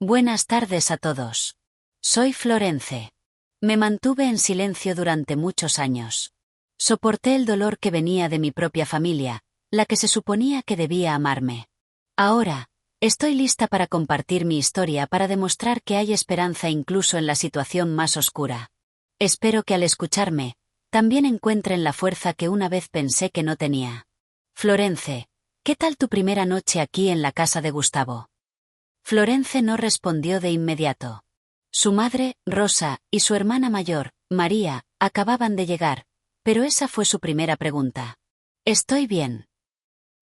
Buenas tardes a todos. Soy Florence. Me mantuve en silencio durante muchos años. Soporté el dolor que venía de mi propia familia, la que se suponía que debía amarme. Ahora, estoy lista para compartir mi historia para demostrar que hay esperanza incluso en la situación más oscura. Espero que al escucharme, también encuentren la fuerza que una vez pensé que no tenía. Florence, ¿qué tal tu primera noche aquí en la casa de Gustavo? Florence no respondió de inmediato. Su madre, Rosa, y su hermana mayor, María, acababan de llegar, pero esa fue su primera pregunta. ¿Estoy bien?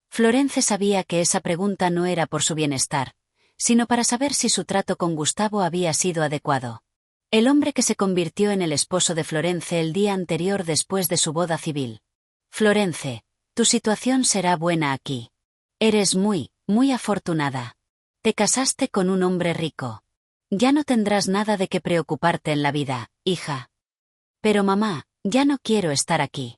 Florence sabía que esa pregunta no era por su bienestar, sino para saber si su trato con Gustavo había sido adecuado. El hombre que se convirtió en el esposo de Florence el día anterior después de su boda civil. Florence, tu situación será buena aquí. Eres muy afortunada. Te casaste con un hombre rico. Ya no tendrás nada de qué preocuparte en la vida, hija. Pero mamá, ya no quiero estar aquí.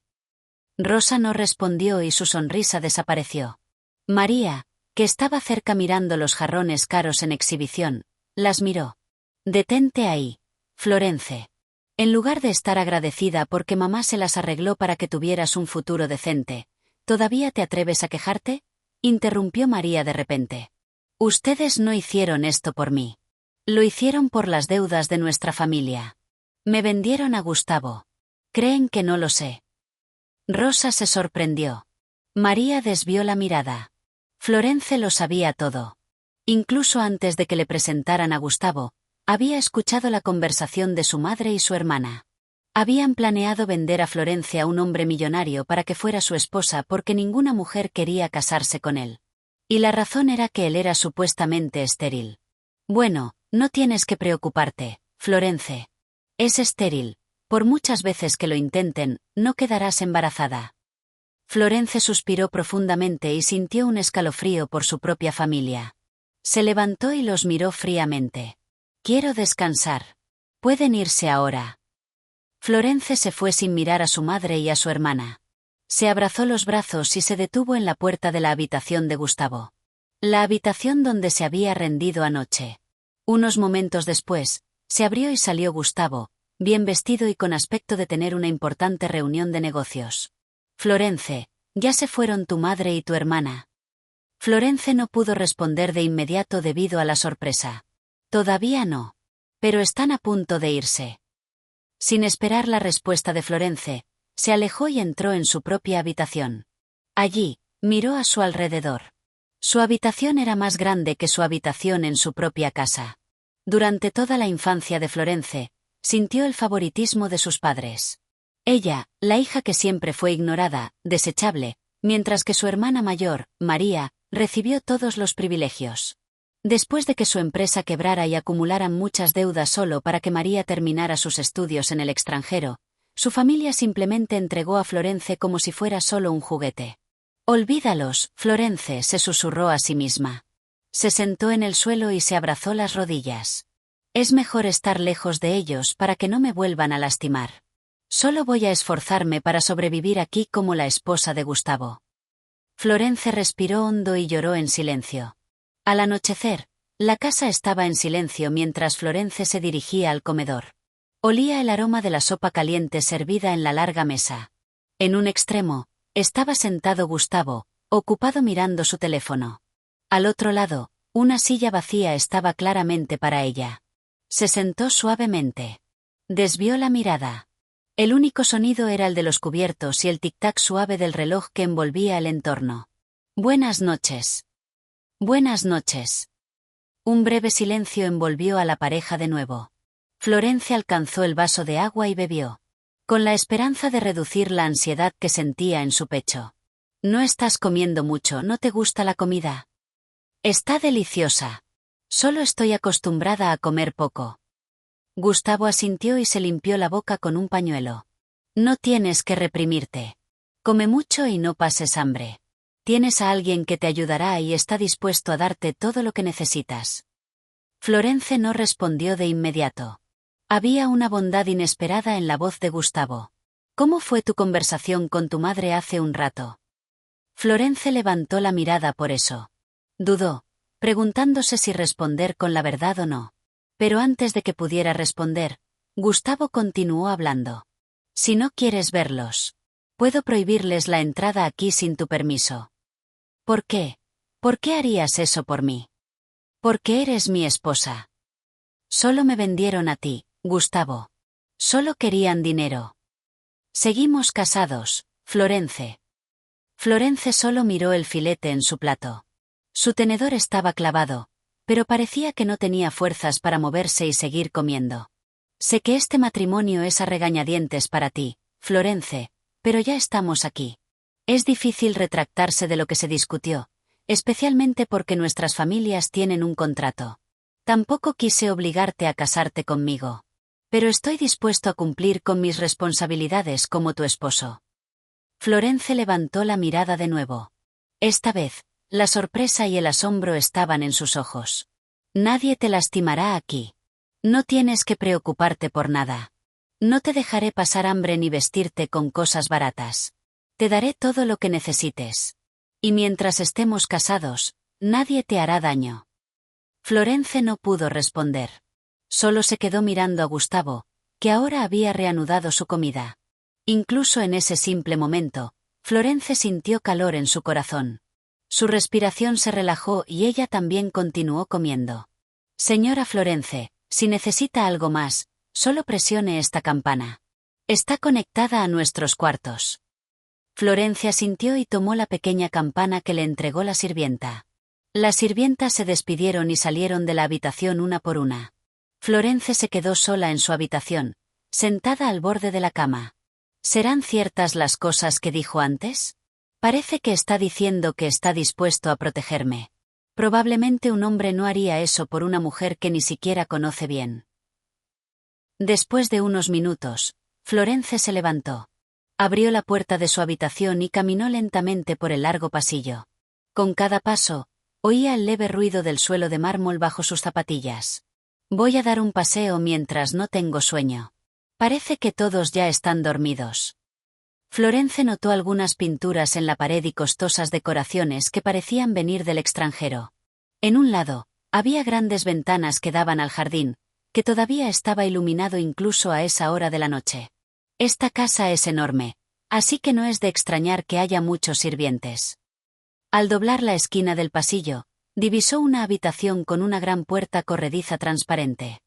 Rosa no respondió y su sonrisa desapareció. María, que estaba cerca mirando los jarrones caros en exhibición, las miró. Detente ahí, Florence. En lugar de estar agradecida porque mamá se las arregló para que tuvieras un futuro decente, ¿todavía te atreves a quejarte? Interrumpió María de repente. Ustedes no hicieron esto por mí. Lo hicieron por las deudas de nuestra familia. Me vendieron a Gustavo. ¿Creen que no lo sé? Rosa se sorprendió. María desvió la mirada. Florence lo sabía todo. Incluso antes de que le presentaran a Gustavo, había escuchado la conversación de su madre y su hermana. Habían planeado vender a Florence a un hombre millonario para que fuera su esposa porque ninguna mujer quería casarse con él. Y la razón era que él era supuestamente estéril. Bueno, no tienes que preocuparte, Florence. Es estéril. Por muchas veces que lo intenten, no quedarás embarazada. Florence suspiró profundamente y sintió un escalofrío por su propia familia. Se levantó y los miró fríamente. Quiero descansar. Pueden irse ahora. Florence se fue sin mirar a su madre y a su hermana. Se abrazó los brazos y se detuvo en la puerta de la habitación de Gustavo. La habitación donde se había rendido anoche. Unos momentos después, se abrió y salió Gustavo, bien vestido y con aspecto de tener una importante reunión de negocios. Florence, ya se fueron tu madre y tu hermana. Florence no pudo responder de inmediato debido a la sorpresa. Todavía no. Pero están a punto de irse. Sin esperar la respuesta de Florence, se alejó y entró en su propia habitación. Allí, miró a su alrededor. Su habitación era más grande que su habitación en su propia casa. Durante toda la infancia de Florence, sintió el favoritismo de sus padres. Ella, la hija que siempre fue ignorada, desechable, mientras que su hermana mayor, María, recibió todos los privilegios. Después de que su empresa quebrara y acumularan muchas deudas solo para que María terminara sus estudios en el extranjero, su familia simplemente entregó a Florence como si fuera solo un juguete. Olvídalos, Florence, se susurró a sí misma. Se sentó en el suelo y se abrazó las rodillas. Es mejor estar lejos de ellos para que no me vuelvan a lastimar. Solo voy a esforzarme para sobrevivir aquí como la esposa de Gustavo. Florence respiró hondo y lloró en silencio. Al anochecer, la casa estaba en silencio mientras Florence se dirigía al comedor. Olía el aroma de la sopa caliente servida en la larga mesa. En un extremo, estaba sentado Gustavo, ocupado mirando su teléfono. Al otro lado, una silla vacía estaba claramente para ella. Se sentó suavemente. Desvió la mirada. El único sonido era el de los cubiertos y el tic-tac suave del reloj que envolvía el entorno. Buenas noches. Buenas noches. Un breve silencio envolvió a la pareja de nuevo. Florence alcanzó el vaso de agua y bebió, con la esperanza de reducir la ansiedad que sentía en su pecho. No estás comiendo mucho, ¿no te gusta la comida? Está deliciosa. Solo estoy acostumbrada a comer poco. Gustavo asintió y se limpió la boca con un pañuelo. No tienes que reprimirte. Come mucho y no pases hambre. Tienes a alguien que te ayudará y está dispuesto a darte todo lo que necesitas. Florence no respondió de inmediato. Había una bondad inesperada en la voz de Gustavo. ¿Cómo fue tu conversación con tu madre hace un rato? Florence levantó la mirada por eso. Dudó. preguntándose si responder con la verdad o no. Pero antes de que pudiera responder, Gustavo continuó hablando. Si no quieres verlos, puedo prohibirles la entrada aquí sin tu permiso. ¿Por qué? ¿Por qué harías eso por mí? Porque eres mi esposa. Solo me vendieron a ti, Gustavo. Solo querían dinero. Seguimos casados, Florence. Florence solo miró el filete en su plato. Su tenedor estaba clavado, pero parecía que no tenía fuerzas para moverse y seguir comiendo. Sé que este matrimonio es a regañadientes para ti, Florence, pero ya estamos aquí. Es difícil retractarse de lo que se discutió, especialmente porque nuestras familias tienen un contrato. Tampoco quise obligarte a casarte conmigo. Pero estoy dispuesto a cumplir con mis responsabilidades como tu esposo. Florence levantó la mirada de nuevo. Esta vez, la sorpresa y el asombro estaban en sus ojos. Nadie te lastimará aquí. No tienes que preocuparte por nada. No te dejaré pasar hambre ni vestirte con cosas baratas. Te daré todo lo que necesites. Y mientras estemos casados, nadie te hará daño. Florence no pudo responder. Solo se quedó mirando a Gustavo, que ahora había reanudado su comida. Incluso en ese simple momento, Florence sintió calor en su corazón. Su respiración se relajó y ella también continuó comiendo. Señora Florence, si necesita algo más, solo presione esta campana. Está conectada a nuestros cuartos. Florence asintió y tomó la pequeña campana que le entregó la sirvienta. Las sirvientas se despidieron y salieron de la habitación una por una. Florence se quedó sola en su habitación, sentada al borde de la cama. ¿Serán ciertas las cosas que dijo antes? Parece que está diciendo que está dispuesto a protegerme. Probablemente un hombre no haría eso por una mujer que ni siquiera conoce bien. Después de unos minutos, Florence se levantó. Abrió la puerta de su habitación y caminó lentamente por el largo pasillo. Con cada paso, oía el leve ruido del suelo de mármol bajo sus zapatillas. Voy a dar un paseo mientras no tengo sueño. Parece que todos ya están dormidos. Florence notó algunas pinturas en la pared y costosas decoraciones que parecían venir del extranjero. En un lado, había grandes ventanas que daban al jardín, que todavía estaba iluminado incluso a esa hora de la noche. Esta casa es enorme, así que no es de extrañar que haya muchos sirvientes. Al doblar la esquina del pasillo, divisó una habitación con una gran puerta corrediza transparente.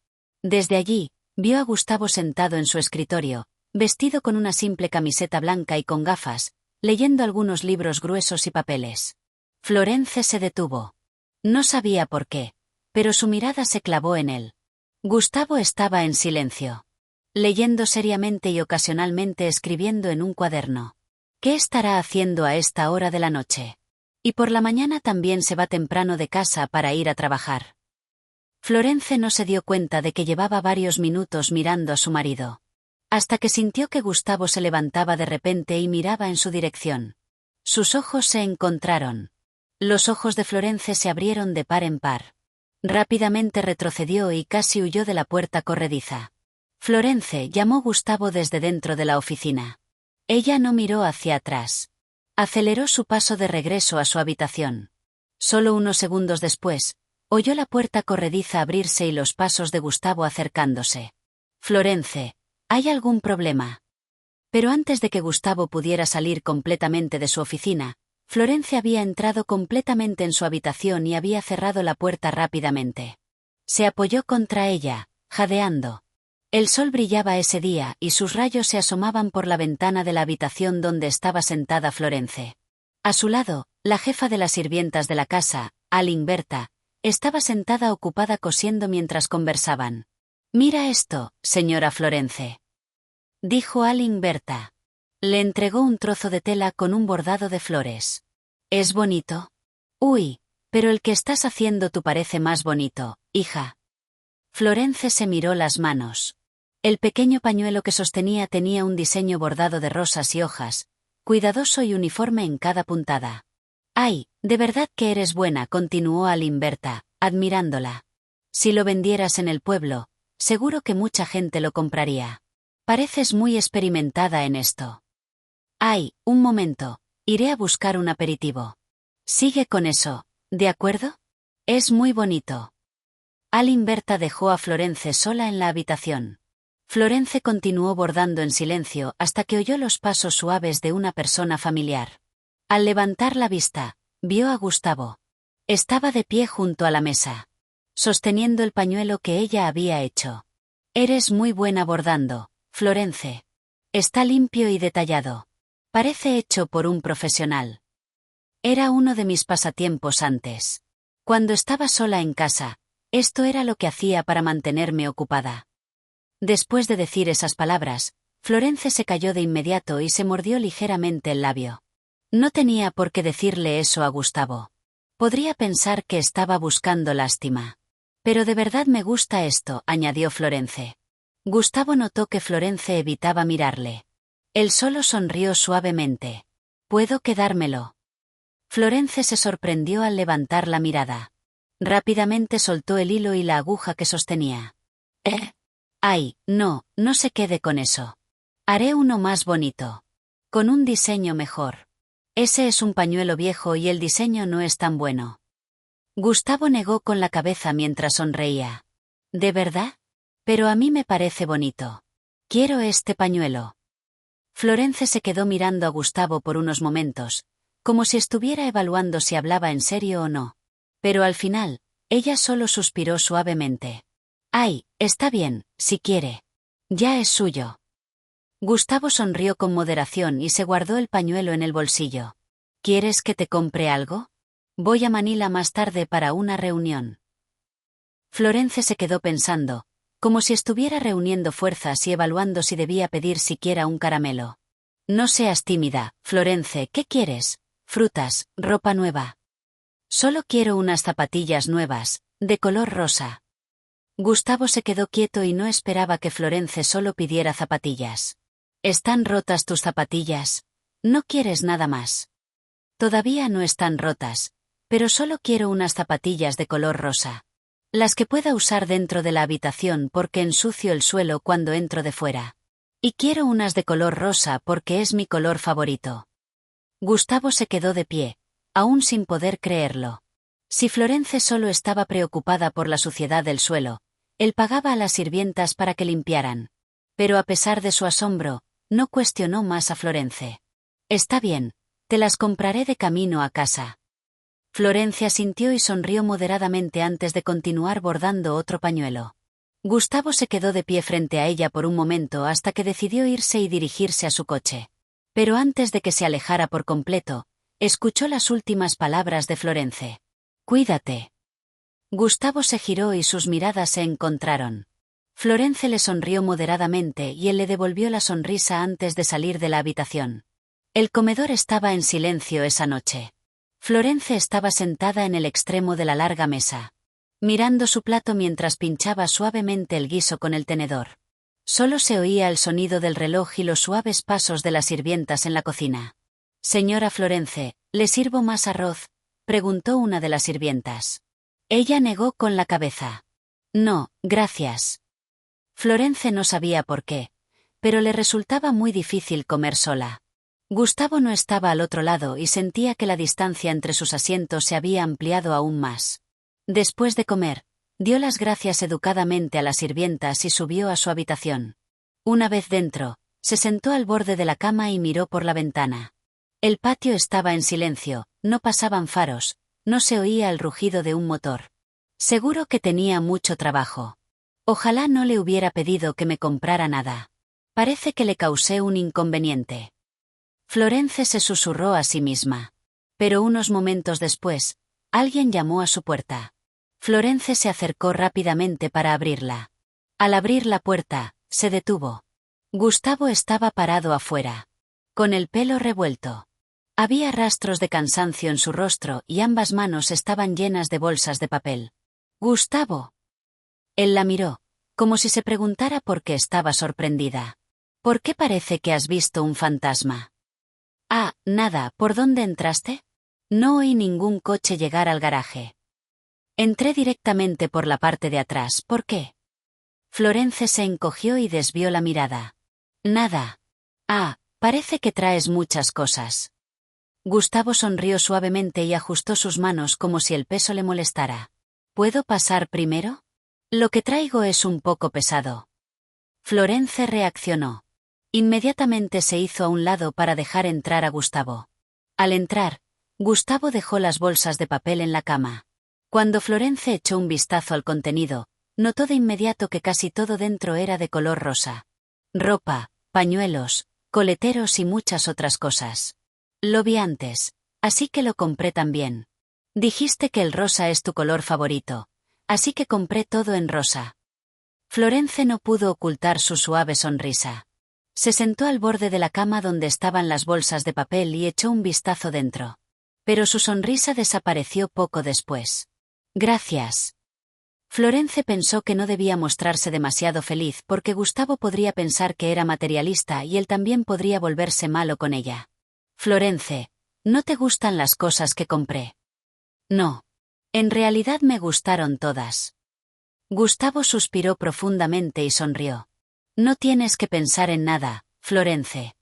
Desde allí, vio a Gustavo sentado en su escritorio, vestido con una simple camiseta blanca y con gafas, leyendo algunos libros gruesos y papeles. Florence se detuvo. No sabía por qué, pero su mirada se clavó en él. Gustavo estaba en silencio, leyendo seriamente y ocasionalmente escribiendo en un cuaderno. ¿Qué estará haciendo a esta hora de la noche? Y por la mañana también se va temprano de casa para ir a trabajar. Florence no se dio cuenta de que llevaba varios minutos mirando a su marido. Hasta que sintió que Gustavo se levantaba de repente y miraba en su dirección. Sus ojos se encontraron. Los ojos de Florence se abrieron de par en par. Rápidamente retrocedió y casi huyó de la puerta corrediza. Florence llamó Gustavo desde dentro de la oficina. Ella no miró hacia atrás. Aceleró su paso de regreso a su habitación. Solo unos segundos después, oyó la puerta corrediza abrirse y los pasos de Gustavo acercándose. Florence, ¿hay algún problema? Pero antes de que Gustavo pudiera salir completamente de su oficina, Florence había entrado completamente en su habitación y había cerrado la puerta rápidamente. Se apoyó contra ella, jadeando. El sol brillaba ese día y sus rayos se asomaban por la ventana de la habitación donde estaba sentada Florence. A su lado, la jefa de las sirvientas de la casa, Aline Berta, estaba sentada ocupada cosiendo mientras conversaban. «Mira esto, señora Florence», dijo Aline Berta. Le entregó un trozo de tela con un bordado de flores. «¿Es bonito?» «Uy, pero el que estás haciendo tú parece más bonito, hija». Florence se miró las manos. El pequeño pañuelo que sostenía tenía un diseño bordado de rosas y hojas, cuidadoso y uniforme en cada puntada. «Ay, de verdad que eres buena», continuó Aline Berta, admirándola. «Si lo vendieras en el pueblo, seguro que mucha gente lo compraría. Pareces muy experimentada en esto». «Ay, un momento, iré a buscar un aperitivo». «Sigue con eso, ¿de acuerdo?» Es muy bonito. Berta dejó a Florence sola en la habitación. Florence continuó bordando en silencio hasta que oyó los pasos suaves de una persona familiar. Al levantar la vista, vio a Gustavo. Estaba de pie junto a la mesa, sosteniendo el pañuelo que ella había hecho. Eres muy buena bordando, Florence. Está limpio y detallado. Parece hecho por un profesional. Era uno de mis pasatiempos antes. Cuando estaba sola en casa, esto era lo que hacía para mantenerme ocupada. Después de decir esas palabras, Florence se calló de inmediato y se mordió ligeramente el labio. No tenía por qué decirle eso a Gustavo. Podría pensar que estaba buscando lástima. Pero de verdad me gusta esto, añadió Florence. Gustavo notó que Florence evitaba mirarle. Él solo sonrió suavemente. ¿Puedo quedármelo? Florence se sorprendió al levantar la mirada. Rápidamente soltó el hilo y la aguja que sostenía. Ay, no se quede con eso. Haré uno más bonito. Con un diseño mejor. Ese es un pañuelo viejo y el diseño no es tan bueno. Gustavo negó con la cabeza mientras sonreía. ¿De verdad? Pero a mí me parece bonito. Quiero este pañuelo. Florence se quedó mirando a Gustavo por unos momentos, como si estuviera evaluando si hablaba en serio o no. Pero al final, ella solo suspiró suavemente. Ay, está bien, si quiere. Ya es suyo. Gustavo sonrió con moderación y se guardó el pañuelo en el bolsillo. ¿Quieres que te compre algo? Voy a Manila más tarde para una reunión. Florence se quedó pensando, como si estuviera reuniendo fuerzas y evaluando si debía pedir siquiera un caramelo. No seas tímida, Florence, ¿qué quieres? Frutas, ropa nueva. Solo quiero unas zapatillas nuevas, de color rosa. Gustavo se quedó quieto y no esperaba que Florence solo pidiera zapatillas. ¿Están rotas tus zapatillas? ¿No quieres nada más? Todavía no están rotas, pero solo quiero unas zapatillas de color rosa. Las que pueda usar dentro de la habitación porque ensucio el suelo cuando entro de fuera. Y quiero unas de color rosa porque es mi color favorito. Gustavo se quedó de pie, aún sin poder creerlo. Si Florence solo estaba preocupada por la suciedad del suelo, él pagaba a las sirvientas para que limpiaran. Pero a pesar de su asombro, no cuestionó más a Florence. Está bien, te las compraré de camino a casa. Florence asintió y sonrió moderadamente antes de continuar bordando otro pañuelo. Gustavo se quedó de pie frente a ella por un momento hasta que decidió irse y dirigirse a su coche. Pero antes de que se alejara por completo, escuchó las últimas palabras de Florence. Cuídate. Gustavo se giró y sus miradas se encontraron. Florence le sonrió moderadamente y él le devolvió la sonrisa antes de salir de la habitación. El comedor estaba en silencio esa noche. Florence estaba sentada en el extremo de la larga mesa, mirando su plato mientras pinchaba suavemente el guiso con el tenedor. Solo se oía el sonido del reloj y los suaves pasos de las sirvientas en la cocina. Señora Florence, ¿le sirvo más arroz?, preguntó una de las sirvientas. Ella negó con la cabeza. No, gracias. Florence no sabía por qué, pero le resultaba muy difícil comer sola. Gustavo no estaba al otro lado y sentía que la distancia entre sus asientos se había ampliado aún más. Después de comer, dio las gracias educadamente a las sirvientas y subió a su habitación. Una vez dentro, se sentó al borde de la cama y miró por la ventana. El patio estaba en silencio, no pasaban faros, no se oía el rugido de un motor. Seguro que tenía mucho trabajo. Ojalá no le hubiera pedido que me comprara nada. Parece que le causé un inconveniente. Florence se susurró a sí misma. Pero unos momentos después, alguien llamó a su puerta. Florence se acercó rápidamente para abrirla. Al abrir la puerta, se detuvo. Gustavo estaba parado afuera, con el pelo revuelto. Había rastros de cansancio en su rostro y ambas manos estaban llenas de bolsas de papel. «Gustavo». Él la miró, como si se preguntara por qué estaba sorprendida. «¿Por qué parece que has visto un fantasma?» «Ah, nada, ¿por dónde entraste?» No oí ningún coche llegar al garaje. Entré directamente por la parte de atrás, ¿por qué? Florence se encogió y desvió la mirada. Nada. Ah, parece que traes muchas cosas. Gustavo sonrió suavemente y ajustó sus manos como si el peso le molestara. ¿Puedo pasar primero? Lo que traigo es un poco pesado. Florence reaccionó. Inmediatamente se hizo a un lado para dejar entrar a Gustavo. Al entrar, Gustavo dejó las bolsas de papel en la cama. Cuando Florence echó un vistazo al contenido, notó de inmediato que casi todo dentro era de color rosa. Ropa, pañuelos, coleteros y muchas otras cosas. Lo vi antes, así que lo compré también. Dijiste que el rosa es tu color favorito, así que compré todo en rosa. Florence no pudo ocultar su suave sonrisa. Se sentó al borde de la cama donde estaban las bolsas de papel y echó un vistazo dentro. Pero su sonrisa desapareció poco después. Gracias. Florence pensó que no debía mostrarse demasiado feliz porque Gustavo podría pensar que era materialista y él también podría volverse malo con ella. Florence, ¿no te gustan las cosas que compré? No. En realidad me gustaron todas. Gustavo suspiró profundamente y sonrió. No tienes que pensar en nada, Florence.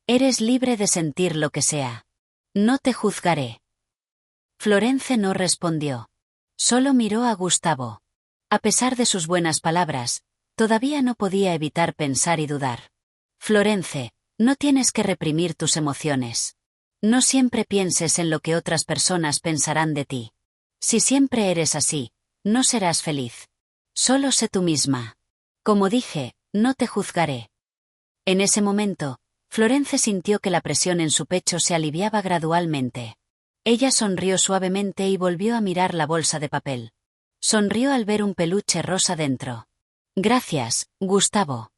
Eres libre de sentir lo que sea. No te juzgaré. Florence no respondió. Solo miró a Gustavo. A pesar de sus buenas palabras, todavía no podía evitar pensar y dudar. Florence, no tienes que reprimir tus emociones. No siempre pienses en lo que otras personas pensarán de ti. Si siempre eres así, no serás feliz. Solo sé tú misma. Como dije, no te juzgaré. En ese momento, Florence sintió que la presión en su pecho se aliviaba gradualmente. Ella sonrió suavemente y volvió a mirar la bolsa de papel. Sonrió al ver un peluche rosa dentro. Gracias, Gustavo.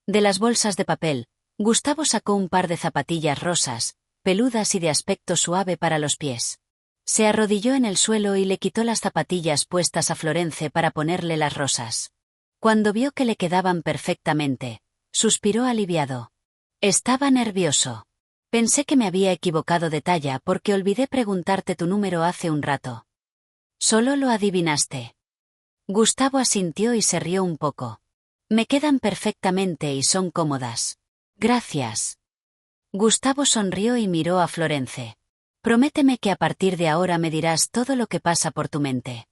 De las bolsas de papel, Gustavo sacó un par de zapatillas rosas, peludas y de aspecto suave para los pies. Se arrodilló en el suelo y le quitó las zapatillas puestas a Florence para ponerle las rosas. Cuando vio que le quedaban perfectamente, suspiró aliviado. Estaba nervioso. Pensé que me había equivocado de talla porque olvidé preguntarte tu número hace un rato. Solo lo adivinaste. Gustavo asintió y se rió un poco. Me quedan perfectamente y son cómodas. Gracias. Gustavo sonrió y miró a Florence. Prométeme que a partir de ahora me dirás todo lo que pasa por tu mente.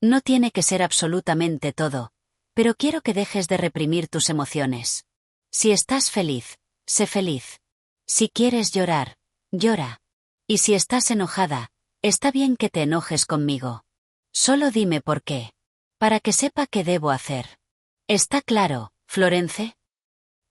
No tiene que ser absolutamente todo, pero quiero que dejes de reprimir tus emociones. Si estás feliz, sé feliz. Si quieres llorar, llora. Y si estás enojada, está bien que te enojes conmigo. Solo dime por qué. Para que sepa qué debo hacer. ¿Está claro, Florence?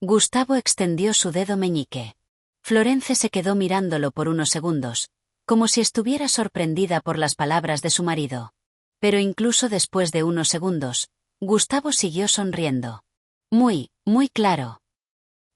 Gustavo extendió su dedo meñique. Florence se quedó mirándolo por unos segundos, como si estuviera sorprendida por las palabras de su marido. Pero incluso después de unos segundos, Gustavo siguió sonriendo. Muy claro.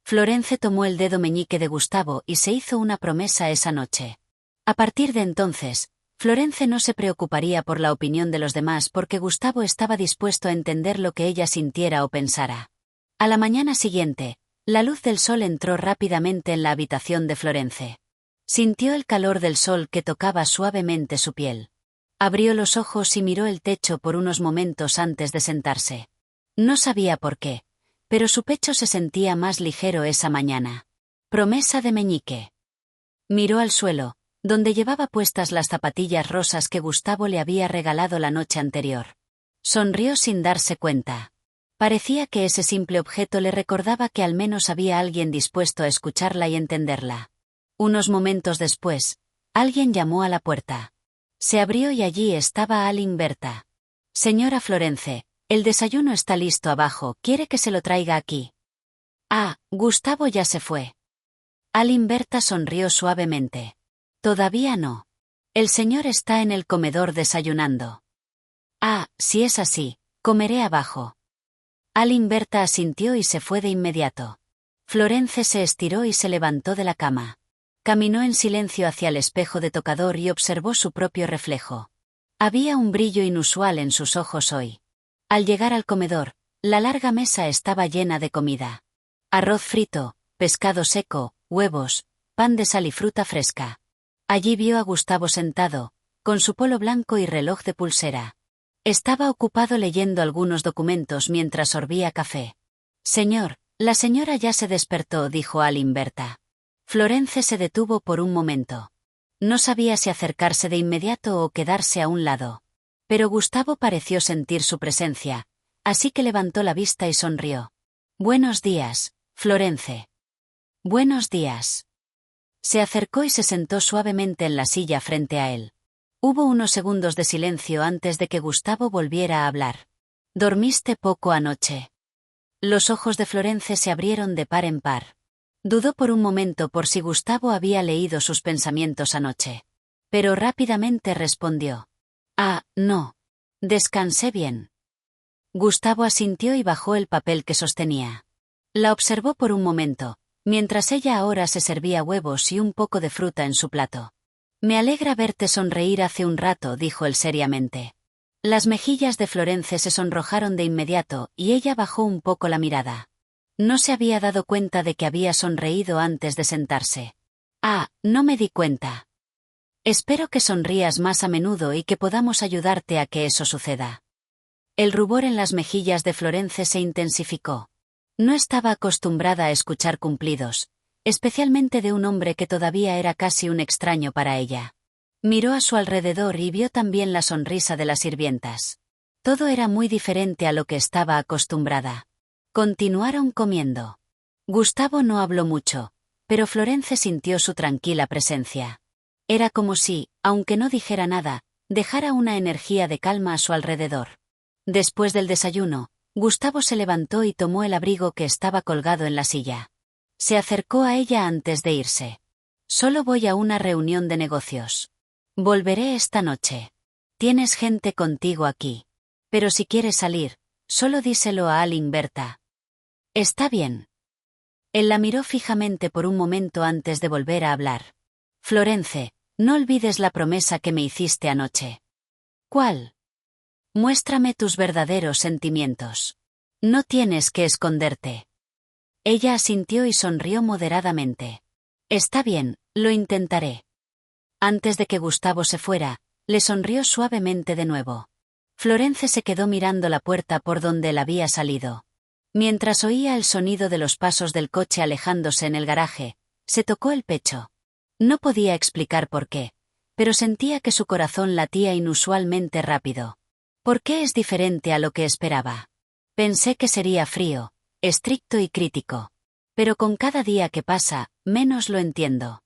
Florence tomó el dedo meñique de Gustavo y se hizo una promesa esa noche. A partir de entonces, Florence no se preocuparía por la opinión de los demás porque Gustavo estaba dispuesto a entender lo que ella sintiera o pensara. A la mañana siguiente, la luz del sol entró rápidamente en la habitación de Florence. Sintió el calor del sol que tocaba suavemente su piel. Abrió los ojos y miró el techo por unos momentos antes de sentarse. No sabía por qué, pero su pecho se sentía más ligero esa mañana. Promesa de meñique. Miró al suelo, donde llevaba puestas las zapatillas rosas que Gustavo le había regalado la noche anterior. Sonrió sin darse cuenta. Parecía que ese simple objeto le recordaba que al menos había alguien dispuesto a escucharla y entenderla. Unos momentos después, alguien llamó a la puerta. Se abrió y allí estaba Aline Berta. Señora Florence, el desayuno está listo abajo, ¿quiere que se lo traiga aquí? Gustavo ya se fue. Aline Berta sonrió suavemente. Todavía no. El señor está en el comedor desayunando. Si es así, comeré abajo. Aline Berta asintió y se fue de inmediato. Florence se estiró y se levantó de la cama. Caminó en silencio hacia el espejo de tocador y observó su propio reflejo. Había un brillo inusual en sus ojos hoy. Al llegar al comedor, la larga mesa estaba llena de comida. Arroz frito, pescado seco, huevos, pan de sal y fruta fresca. Allí vio a Gustavo sentado, con su polo blanco y reloj de pulsera. Estaba ocupado leyendo algunos documentos mientras sorbía café. Señor, la señora ya se despertó, dijo Aline Berta. Florence se detuvo por un momento. No sabía si acercarse de inmediato o quedarse a un lado. Pero Gustavo pareció sentir su presencia, así que levantó la vista y sonrió. «Buenos días, Florence». «Buenos días». Se acercó y se sentó suavemente en la silla frente a él. Hubo unos segundos de silencio antes de que Gustavo volviera a hablar. «¿Dormiste poco anoche?» Los ojos de Florence se abrieron de par en par. Dudó por un momento por si Gustavo había leído sus pensamientos anoche. Pero rápidamente respondió. «Ah, no. Descansé bien». Gustavo asintió y bajó el papel que sostenía. La observó por un momento, mientras ella ahora se servía huevos y un poco de fruta en su plato. «Me alegra verte sonreír hace un rato», dijo él seriamente. Las mejillas de Florence se sonrojaron de inmediato y ella bajó un poco la mirada. No se había dado cuenta de que había sonreído antes de sentarse. «Ah, no me di cuenta». «Espero que sonrías más a menudo y que podamos ayudarte a que eso suceda». El rubor en las mejillas de Florence se intensificó. No estaba acostumbrada a escuchar cumplidos, especialmente de un hombre que todavía era casi un extraño para ella. Miró a su alrededor y vio también la sonrisa de las sirvientas. Todo era muy diferente a lo que estaba acostumbrada. Continuaron comiendo. Gustavo no habló mucho, pero Florence sintió su tranquila presencia. Era como si, aunque no dijera nada, dejara una energía de calma a su alrededor. Después del desayuno, Gustavo se levantó y tomó el abrigo que estaba colgado en la silla. Se acercó a ella antes de irse. «Solo voy a una reunión de negocios. Volveré esta noche. Tienes gente contigo aquí. Pero si quieres salir, solo díselo a Alinberta». «Está bien». Él la miró fijamente por un momento antes de volver a hablar. «Florence, no olvides la promesa que me hiciste anoche». «¿Cuál?» «Muéstrame tus verdaderos sentimientos. No tienes que esconderte». Ella asintió y sonrió moderadamente. «Está bien, lo intentaré». Antes de que Gustavo se fuera, le sonrió suavemente de nuevo. Florence se quedó mirando la puerta por donde él había salido. Mientras oía el sonido de los pasos del coche alejándose en el garaje, se tocó el pecho. No podía explicar por qué, pero sentía que su corazón latía inusualmente rápido. ¿Por qué es diferente a lo que esperaba? Pensé que sería frío, estricto y crítico. Pero con cada día que pasa, menos lo entiendo.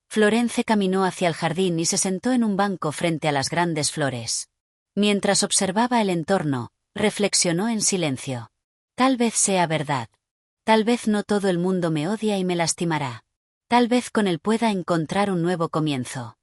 Florence caminó hacia el jardín y se sentó en un banco frente a las grandes flores. Mientras observaba el entorno, reflexionó en silencio. Tal vez sea verdad. Tal vez no todo el mundo me odia y me lastimará. Tal vez con él pueda encontrar un nuevo comienzo.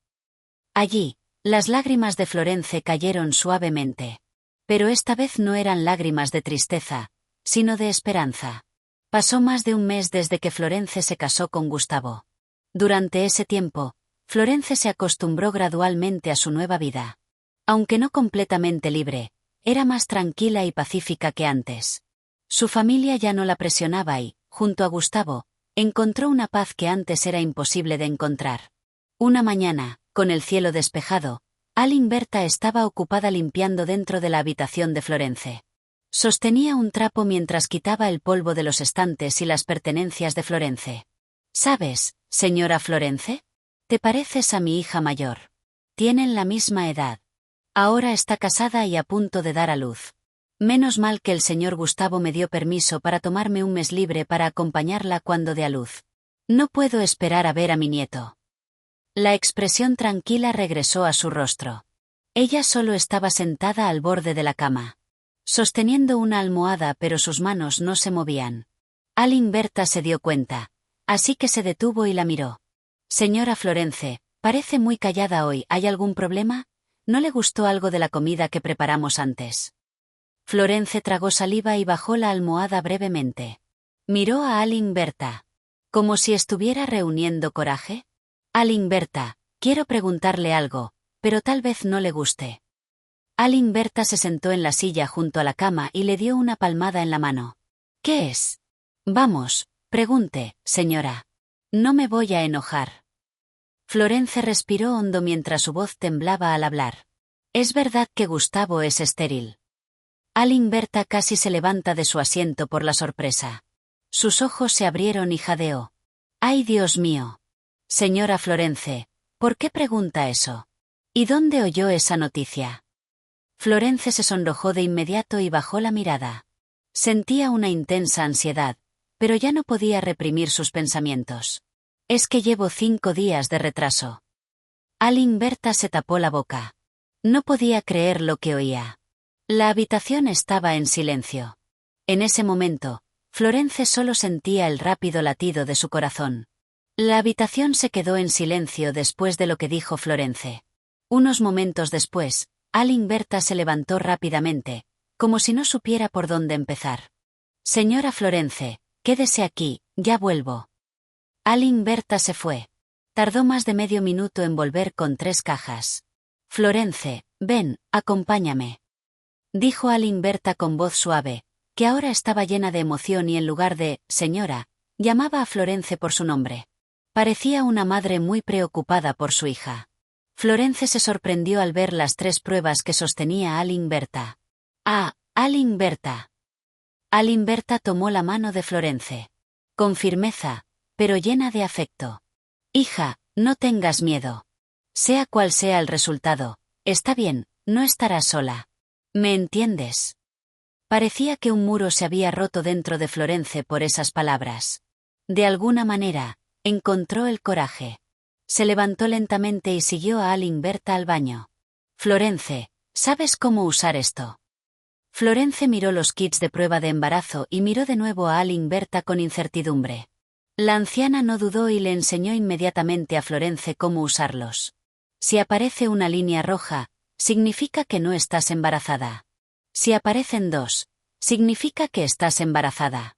Allí, las lágrimas de Florence cayeron suavemente. Pero esta vez no eran lágrimas de tristeza, sino de esperanza. Pasó más de un mes desde que Florence se casó con Gustavo. Durante ese tiempo, Florence se acostumbró gradualmente a su nueva vida. Aunque no completamente libre, era más tranquila y pacífica que antes. Su familia ya no la presionaba y, junto a Gustavo, encontró una paz que antes era imposible de encontrar. Una mañana, con el cielo despejado, Alinberta estaba ocupada limpiando dentro de la habitación de Florence. Sostenía un trapo mientras quitaba el polvo de los estantes y las pertenencias de Florence. «¿Sabes, señora Florence? Te pareces a mi hija mayor. Tienen la misma edad. Ahora está casada y a punto de dar a luz. Menos mal que el señor Gustavo me dio permiso para tomarme un mes libre para acompañarla cuando dé a luz. No puedo esperar a ver a mi nieto». La expresión tranquila regresó a su rostro. Ella solo estaba sentada al borde de la cama, sosteniendo una almohada, pero sus manos no se movían. Alinberta se dio cuenta, así que se detuvo y la miró. «Señora Florence, parece muy callada hoy. ¿Hay algún problema? ¿No le gustó algo de la comida que preparamos antes?» Florence tragó saliva y bajó la almohada brevemente. Miró a Alinberta, como si estuviera reuniendo coraje. «Alinberta, quiero preguntarle algo, pero tal vez no le guste». Alinberta se sentó en la silla junto a la cama y le dio una palmada en la mano. «¿Qué es?» «Vamos, pregunte, señora. No me voy a enojar». Florence respiró hondo mientras su voz temblaba al hablar. «¿Es verdad que Gustavo es estéril?» Alinberta casi se levanta de su asiento por la sorpresa. Sus ojos se abrieron y jadeó. «¡Ay, Dios mío! Señora Florence, ¿por qué pregunta eso? ¿Y dónde oyó esa noticia?» Florence se sonrojó de inmediato y bajó la mirada. Sentía una intensa ansiedad, pero ya no podía reprimir sus pensamientos. Es que llevo 5 días de retraso. Berta se tapó la boca. No podía creer lo que oía. La habitación estaba en silencio. En ese momento, Florence solo sentía el rápido latido de su corazón. La habitación se quedó en silencio después de lo que dijo Florence. Unos momentos después, Berta se levantó rápidamente, como si no supiera por dónde empezar. Señora Florence, quédese aquí, ya vuelvo. Berta se fue. Tardó más de medio minuto en volver con 3 cajas. Florence, ven, acompáñame. Dijo Berta con voz suave, que ahora estaba llena de emoción y en lugar de, señora, llamaba a Florence por su nombre. Parecía una madre muy preocupada por su hija. Florence se sorprendió al ver las 3 pruebas que sostenía Berta. Ah, Berta. Berta tomó la mano de Florence. Con firmeza, pero llena de afecto. Hija, no tengas miedo. Sea cual sea el resultado, está bien, no estarás sola. ¿Me entiendes? Parecía que un muro se había roto dentro de Florence por esas palabras. De alguna manera, encontró el coraje. Se levantó lentamente y siguió a Berta al baño. Florence, ¿sabes cómo usar esto? Florence miró los kits de prueba de embarazo y miró de nuevo a Berta con incertidumbre. La anciana no dudó y le enseñó inmediatamente a Florence cómo usarlos. Si aparece una línea roja, significa que no estás embarazada. Si aparecen 2, significa que estás embarazada.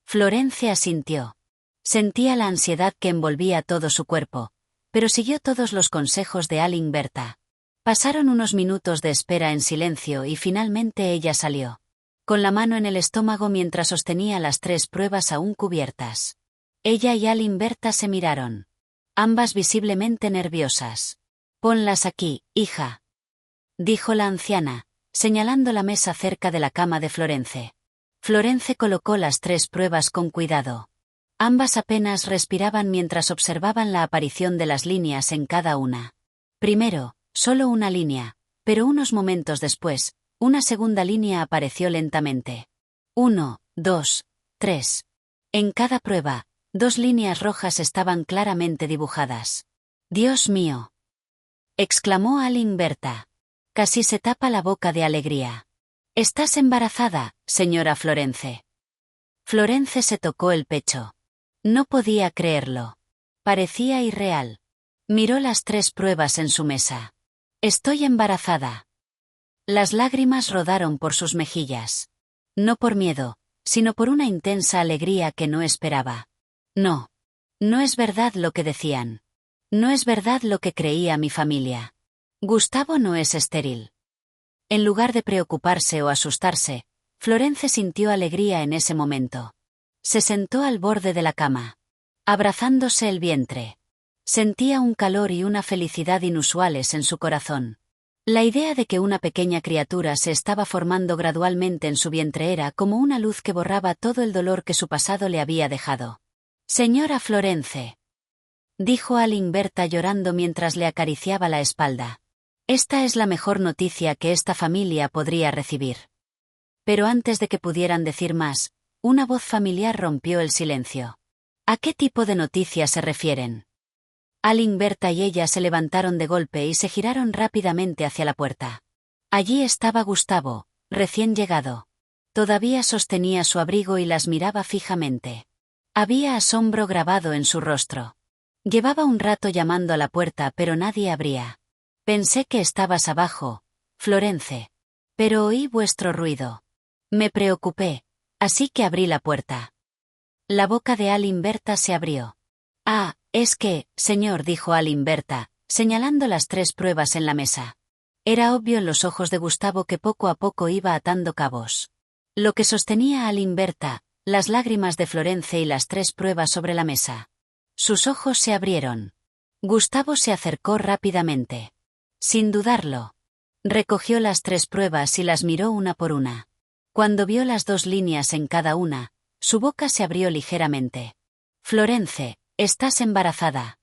Florence asintió. Sentía la ansiedad que envolvía todo su cuerpo, pero siguió todos los consejos de Berta. Pasaron unos minutos de espera en silencio y finalmente ella salió. Con la mano en el estómago mientras sostenía las 3 pruebas aún cubiertas. Ella y Berta se miraron. Ambas visiblemente nerviosas. Ponlas aquí, hija. Dijo la anciana, señalando la mesa cerca de la cama de Florence. Florence colocó las 3 pruebas con cuidado. Ambas apenas respiraban mientras observaban la aparición de las líneas en cada una. Primero, solo una línea, pero unos momentos después, una segunda línea apareció lentamente. 1, 2, 3. En cada prueba, 2 líneas rojas estaban claramente dibujadas. «Dios mío», exclamó Berta. Casi se tapa la boca de alegría. «¿Estás embarazada, señora Florence?» Florence se tocó el pecho. No podía creerlo. Parecía irreal. Miró las 3 pruebas en su mesa. «Estoy embarazada». Las lágrimas rodaron por sus mejillas. No por miedo, sino por una intensa alegría que no esperaba. No. No es verdad lo que decían. No es verdad lo que creía mi familia. Gustavo no es estéril. En lugar de preocuparse o asustarse, Florence sintió alegría en ese momento. Se sentó al borde de la cama, abrazándose el vientre. Sentía un calor y una felicidad inusuales en su corazón. La idea de que una pequeña criatura se estaba formando gradualmente en su vientre era como una luz que borraba todo el dolor que su pasado le había dejado. «Señora Florence», dijo Berta llorando mientras le acariciaba la espalda. «Esta es la mejor noticia que esta familia podría recibir». Pero antes de que pudieran decir más, una voz familiar rompió el silencio. «¿A qué tipo de noticia se refieren?» Berta y ella se levantaron de golpe y se giraron rápidamente hacia la puerta. Allí estaba Gustavo, recién llegado. Todavía sostenía su abrigo y las miraba fijamente. Había asombro grabado en su rostro. Llevaba un rato llamando a la puerta pero nadie abría. «Pensé que estabas abajo, Florence. Pero oí vuestro ruido. Me preocupé, así que abrí la puerta». La boca de Berta se abrió. «Ah, es que, señor», dijo Berta, señalando las 3 pruebas en la mesa. Era obvio en los ojos de Gustavo que poco a poco iba atando cabos. Lo que sostenía Berta, las lágrimas de Florence y las 3 pruebas sobre la mesa. Sus ojos se abrieron. Gustavo se acercó rápidamente. Sin dudarlo. Recogió las 3 pruebas y las miró una por una. Cuando vio las 2 líneas en cada una, su boca se abrió ligeramente. «Florence, estás embarazada».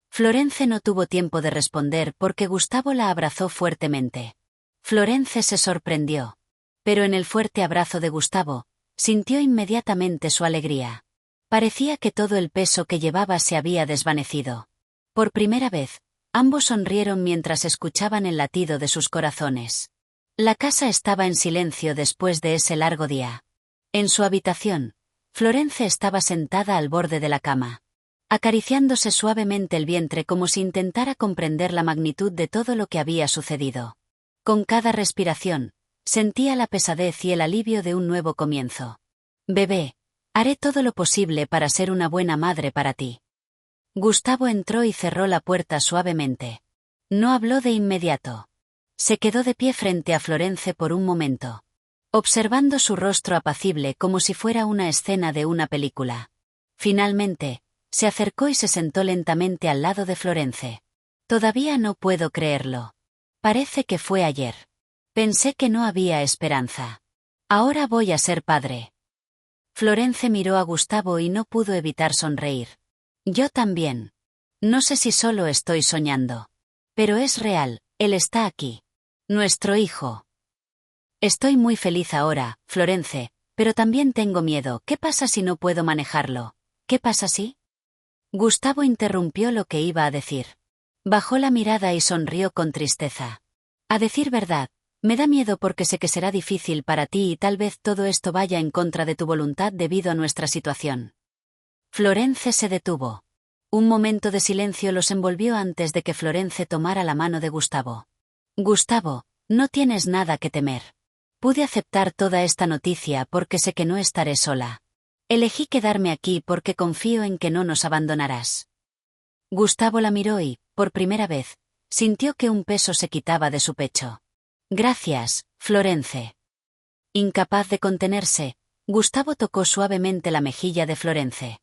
Florence no tuvo tiempo de responder porque Gustavo la abrazó fuertemente. Florence se sorprendió. Pero en el fuerte abrazo de Gustavo, sintió inmediatamente su alegría. Parecía que todo el peso que llevaba se había desvanecido. Por primera vez, ambos sonrieron mientras escuchaban el latido de sus corazones. La casa estaba en silencio después de ese largo día. En su habitación, Florence estaba sentada al borde de la cama, acariciándose suavemente el vientre como si intentara comprender la magnitud de todo lo que había sucedido. Con cada respiración, sentía la pesadez y el alivio de un nuevo comienzo. «Bebé, haré todo lo posible para ser una buena madre para ti». Gustavo entró y cerró la puerta suavemente. No habló de inmediato. Se quedó de pie frente a Florence por un momento, observando su rostro apacible como si fuera una escena de una película. Finalmente, se acercó y se sentó lentamente al lado de Florence. «Todavía no puedo creerlo. Parece que fue ayer. Pensé que no había esperanza. Ahora voy a ser padre». Florence miró a Gustavo y no pudo evitar sonreír. «Yo también. No sé si solo estoy soñando. Pero es real, él está aquí. Nuestro hijo». «Estoy muy feliz ahora, Florence, pero también tengo miedo. ¿Qué pasa si no puedo manejarlo? ¿Qué pasa si...?» Gustavo interrumpió lo que iba a decir. Bajó la mirada y sonrió con tristeza. «A decir verdad, me da miedo porque sé que será difícil para ti y tal vez todo esto vaya en contra de tu voluntad debido a nuestra situación». Florence se detuvo. Un momento de silencio los envolvió antes de que Florence tomara la mano de Gustavo. «Gustavo, no tienes nada que temer. Pude aceptar toda esta noticia porque sé que no estaré sola. Elegí quedarme aquí porque confío en que no nos abandonarás». Gustavo la miró y, por primera vez, sintió que un peso se quitaba de su pecho. «Gracias, Florence». Incapaz de contenerse, Gustavo tocó suavemente la mejilla de Florence.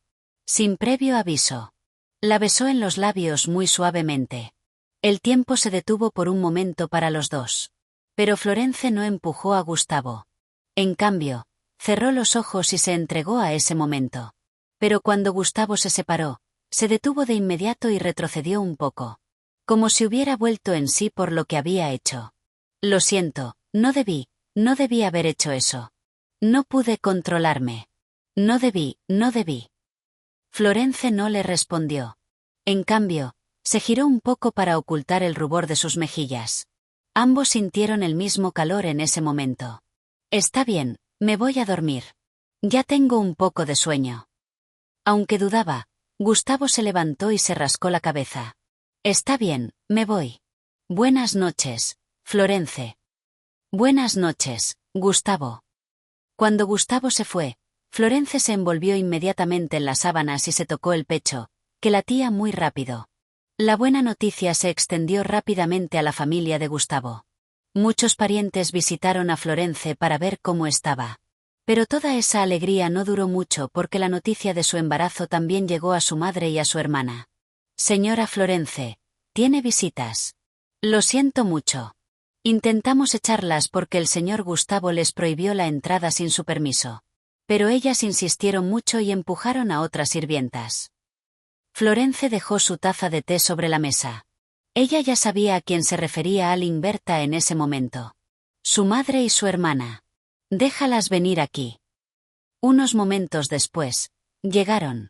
Sin previo aviso. La besó en los labios muy suavemente. El tiempo se detuvo por un momento para los dos. Pero Florence no empujó a Gustavo. En cambio, cerró los ojos y se entregó a ese momento. Pero cuando Gustavo se separó, se detuvo de inmediato y retrocedió un poco. Como si hubiera vuelto en sí por lo que había hecho. «Lo siento, no debí haber hecho eso. No pude controlarme. No debí». Florence no le respondió. En cambio, se giró un poco para ocultar el rubor de sus mejillas. Ambos sintieron el mismo calor en ese momento. «Está bien, me voy a dormir. Ya tengo un poco de sueño». Aunque dudaba, Gustavo se levantó y se rascó la cabeza. «Está bien, me voy. Buenas noches, Florence». «Buenas noches, Gustavo». Cuando Gustavo se fue, Florence se envolvió inmediatamente en las sábanas y se tocó el pecho, que latía muy rápido. La buena noticia se extendió rápidamente a la familia de Gustavo. Muchos parientes visitaron a Florence para ver cómo estaba. Pero toda esa alegría no duró mucho porque la noticia de su embarazo también llegó a su madre y a su hermana. «Señora Florence, tiene visitas. Lo siento mucho. Intentamos echarlas porque el señor Gustavo les prohibió la entrada sin su permiso. Pero ellas insistieron mucho y empujaron a otras sirvientas». Florence dejó su taza de té sobre la mesa. Ella ya sabía a quién se refería Aline Berta en ese momento. Su madre y su hermana. «Déjalas venir aquí». Unos momentos después, llegaron.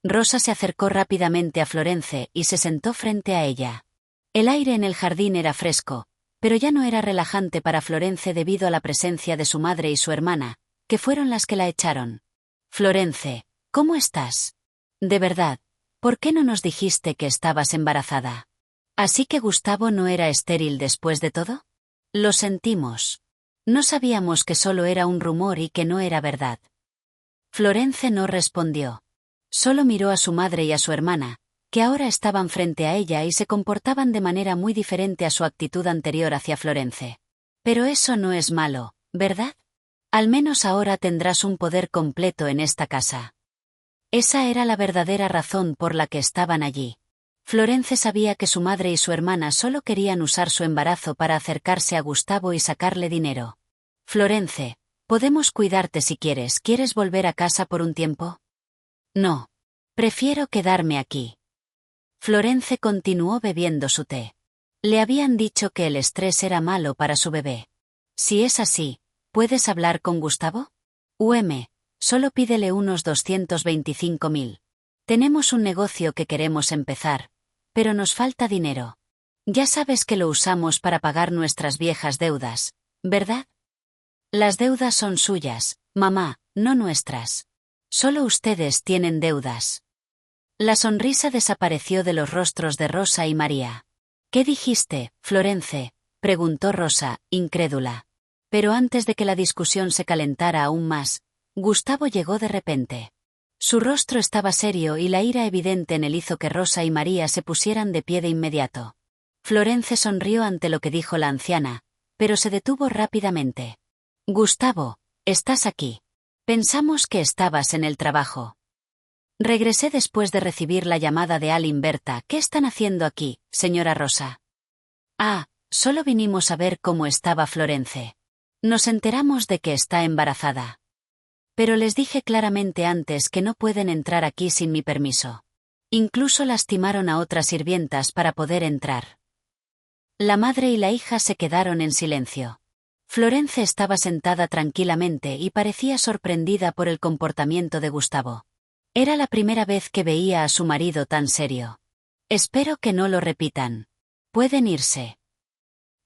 Rosa se acercó rápidamente a Florence y se sentó frente a ella. El aire en el jardín era fresco, pero ya no era relajante para Florence debido a la presencia de su madre y su hermana, que fueron las que la echaron. «Florence, ¿cómo estás? De verdad, ¿por qué no nos dijiste que estabas embarazada? ¿Así que Gustavo no era estéril después de todo? Lo sentimos. No sabíamos que solo era un rumor y que no era verdad». Florence no respondió. Solo miró a su madre y a su hermana, que ahora estaban frente a ella y se comportaban de manera muy diferente a su actitud anterior hacia Florence. «Pero eso no es malo, ¿verdad? Al menos ahora tendrás un poder completo en esta casa». Esa era la verdadera razón por la que estaban allí. Florence sabía que su madre y su hermana solo querían usar su embarazo para acercarse a Gustavo y sacarle dinero. «Florence, podemos cuidarte si quieres. ¿Quieres volver a casa por un tiempo?» «No. Prefiero quedarme aquí». Florence continuó bebiendo su té. Le habían dicho que el estrés era malo para su bebé. Si es así, ¿puedes hablar con Gustavo? Solo pídele unos 225.000. Tenemos un negocio que queremos empezar, pero nos falta dinero. Ya sabes que lo usamos para pagar nuestras viejas deudas, ¿verdad? Las deudas son suyas, mamá, no nuestras. Solo ustedes tienen deudas. La sonrisa desapareció de los rostros de Rosa y María. ¿Qué dijiste, Florence?, preguntó Rosa, incrédula. Pero antes de que la discusión se calentara aún más, Gustavo llegó de repente. Su rostro estaba serio y la ira evidente en él hizo que Rosa y María se pusieran de pie de inmediato. Florence sonrió ante lo que dijo la anciana, pero se detuvo rápidamente. Gustavo, estás aquí. Pensamos que estabas en el trabajo. Regresé después de recibir la llamada de Aline Berta. ¿Qué están haciendo aquí, señora Rosa? Solo vinimos a ver cómo estaba Florence. Nos enteramos de que está embarazada. Pero les dije claramente antes que no pueden entrar aquí sin mi permiso. Incluso lastimaron a otras sirvientas para poder entrar. La madre y la hija se quedaron en silencio. Florence estaba sentada tranquilamente y parecía sorprendida por el comportamiento de Gustavo. Era la primera vez que veía a su marido tan serio. Espero que no lo repitan. Pueden irse.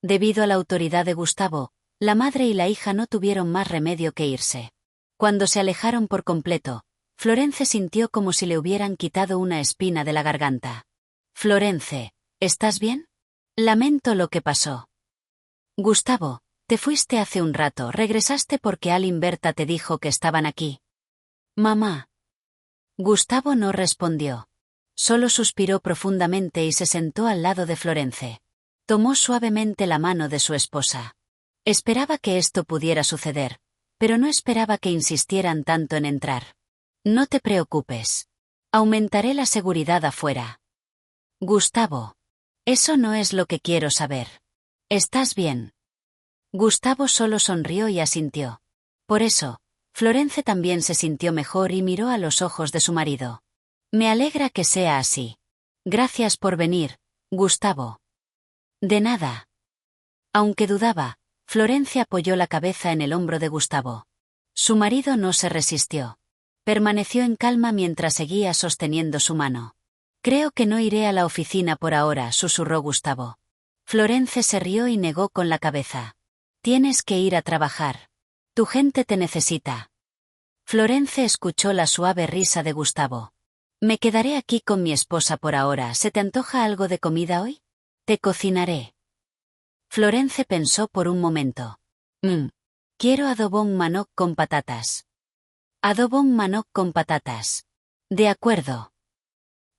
Debido a la autoridad de Gustavo, la madre y la hija no tuvieron más remedio que irse. Cuando se alejaron por completo, Florence sintió como si le hubieran quitado una espina de la garganta. Florence, ¿estás bien? Lamento lo que pasó. Gustavo, te fuiste hace un rato, regresaste porque Aline Berta te dijo que estaban aquí. Mamá. Gustavo no respondió. Solo suspiró profundamente y se sentó al lado de Florence. Tomó suavemente la mano de su esposa. Esperaba que esto pudiera suceder, pero no esperaba que insistieran tanto en entrar. No te preocupes. Aumentaré la seguridad afuera. Gustavo. Eso no es lo que quiero saber. ¿Estás bien? Gustavo solo sonrió y asintió. Por eso, Florence también se sintió mejor y miró a los ojos de su marido. Me alegra que sea así. Gracias por venir, Gustavo. De nada. Aunque dudaba, Florence apoyó la cabeza en el hombro de Gustavo. Su marido no se resistió. Permaneció en calma mientras seguía sosteniendo su mano. Creo que no iré a la oficina por ahora, susurró Gustavo. Florence se rió y negó con la cabeza. Tienes que ir a trabajar. Tu gente te necesita. Florence escuchó la suave risa de Gustavo. Me quedaré aquí con mi esposa por ahora. ¿Se te antoja algo de comida hoy? Te cocinaré. Florence pensó por un momento. Quiero adobón manok con patatas. Adobón manok con patatas. De acuerdo.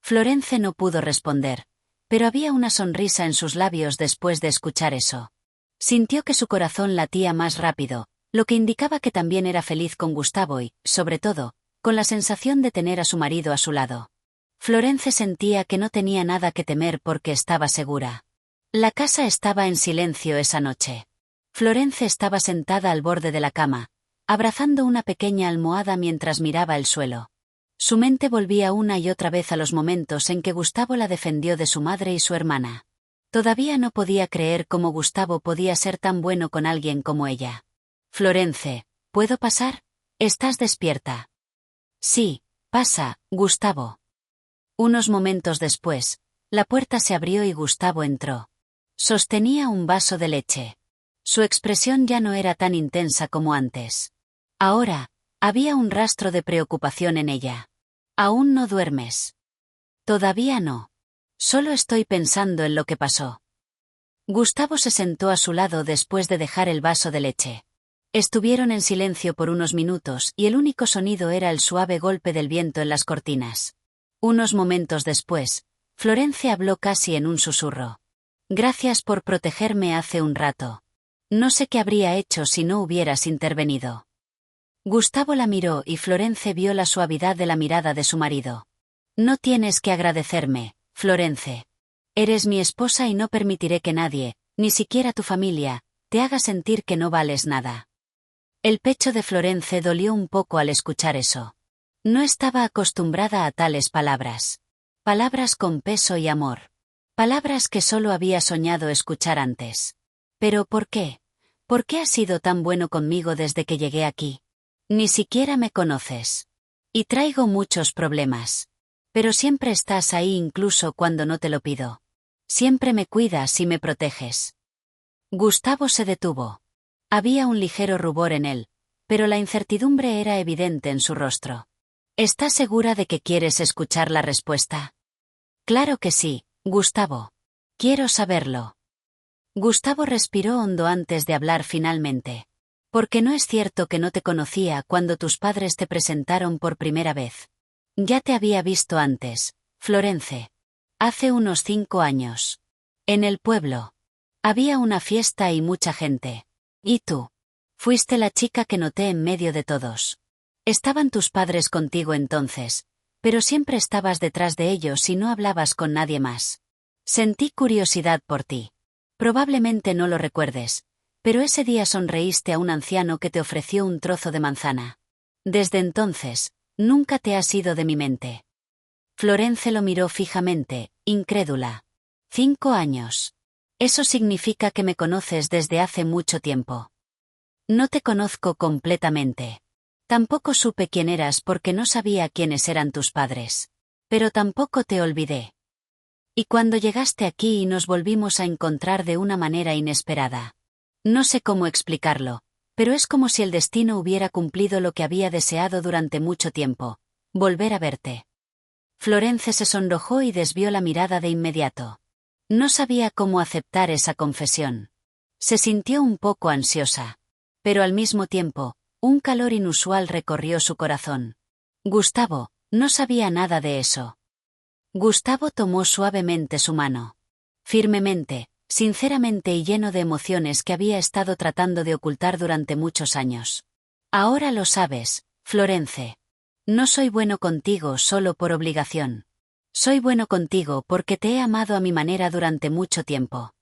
Florence no pudo responder, pero había una sonrisa en sus labios después de escuchar eso. Sintió que su corazón latía más rápido, lo que indicaba que también era feliz con Gustavo y, sobre todo, con la sensación de tener a su marido a su lado. Florence sentía que no tenía nada que temer porque estaba segura. La casa estaba en silencio esa noche. Florence estaba sentada al borde de la cama, abrazando una pequeña almohada mientras miraba el suelo. Su mente volvía una y otra vez a los momentos en que Gustavo la defendió de su madre y su hermana. Todavía no podía creer cómo Gustavo podía ser tan bueno con alguien como ella. Florence, ¿puedo pasar? ¿Estás despierta? Sí, pasa, Gustavo. Unos momentos después, la puerta se abrió y Gustavo entró. Sostenía un vaso de leche. Su expresión ya no era tan intensa como antes. Ahora, había un rastro de preocupación en ella. ¿Aún no duermes? Todavía no. Solo estoy pensando en lo que pasó. Gustavo se sentó a su lado después de dejar el vaso de leche. Estuvieron en silencio por unos minutos y el único sonido era el suave golpe del viento en las cortinas. Unos momentos después, Florence habló casi en un susurro. Gracias por protegerme hace un rato. No sé qué habría hecho si no hubieras intervenido. Gustavo la miró y Florence vio la suavidad de la mirada de su marido. No tienes que agradecerme, Florence. Eres mi esposa y no permitiré que nadie, ni siquiera tu familia, te haga sentir que no vales nada. El pecho de Florence dolió un poco al escuchar eso. No estaba acostumbrada a tales palabras. Palabras con peso y amor. Palabras que solo había soñado escuchar antes. Pero ¿por qué? ¿Por qué has sido tan bueno conmigo desde que llegué aquí? Ni siquiera me conoces. Y traigo muchos problemas. Pero siempre estás ahí incluso cuando no te lo pido. Siempre me cuidas y me proteges. Gustavo se detuvo. Había un ligero rubor en él, pero la incertidumbre era evidente en su rostro. ¿Estás segura de que quieres escuchar la respuesta? Claro que sí, Gustavo. Quiero saberlo. Gustavo respiró hondo antes de hablar finalmente. Porque no es cierto que no te conocía cuando tus padres te presentaron por primera vez. Ya te había visto antes, Florence. Hace unos 5 años. En el pueblo. Había una fiesta y mucha gente. ¿Y tú? Fuiste la chica que noté en medio de todos. Estaban tus padres contigo entonces, pero siempre estabas detrás de ellos y no hablabas con nadie más. Sentí curiosidad por ti. Probablemente no lo recuerdes, pero ese día sonreíste a un anciano que te ofreció un trozo de manzana. Desde entonces, nunca te has ido de mi mente. Florence lo miró fijamente, incrédula. 5 años. Eso significa que me conoces desde hace mucho tiempo. No te conozco completamente. Tampoco supe quién eras porque no sabía quiénes eran tus padres. Pero tampoco te olvidé. Y cuando llegaste aquí y nos volvimos a encontrar de una manera inesperada. No sé cómo explicarlo, pero es como si el destino hubiera cumplido lo que había deseado durante mucho tiempo, volver a verte. Florence se sonrojó y desvió la mirada de inmediato. No sabía cómo aceptar esa confesión. Se sintió un poco ansiosa. Pero al mismo tiempo, un calor inusual recorrió su corazón. Gustavo, no sabía nada de eso. Gustavo tomó suavemente su mano. Firmemente, sinceramente y lleno de emociones que había estado tratando de ocultar durante muchos años. Ahora lo sabes, Florence. No soy bueno contigo solo por obligación. Soy bueno contigo porque te he amado a mi manera durante mucho tiempo.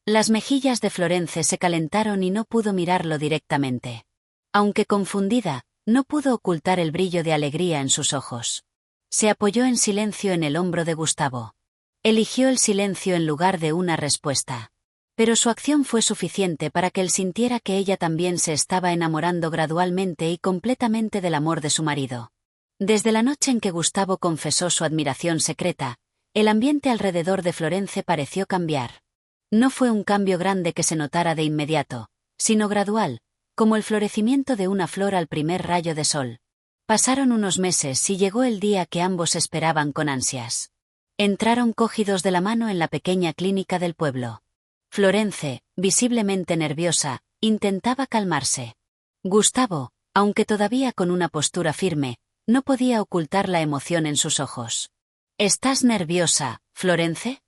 Las mejillas de Florence se calentaron y no pudo mirarlo directamente. Aunque confundida, no pudo ocultar el brillo de alegría en sus ojos. Se apoyó en silencio en el hombro de Gustavo. Eligió el silencio en lugar de una respuesta. Pero su acción fue suficiente para que él sintiera que ella también se estaba enamorando gradualmente y completamente del amor de su marido. Desde la noche en que Gustavo confesó su admiración secreta, el ambiente alrededor de Florence pareció cambiar. No fue un cambio grande que se notara de inmediato, sino gradual, como el florecimiento de una flor al primer rayo de sol. Pasaron unos meses y llegó el día que ambos esperaban con ansias. Entraron cogidos de la mano en la pequeña clínica del pueblo. Florence, visiblemente nerviosa, intentaba calmarse. Gustavo, aunque todavía con una postura firme, no podía ocultar la emoción en sus ojos. ¿Estás nerviosa, Florence?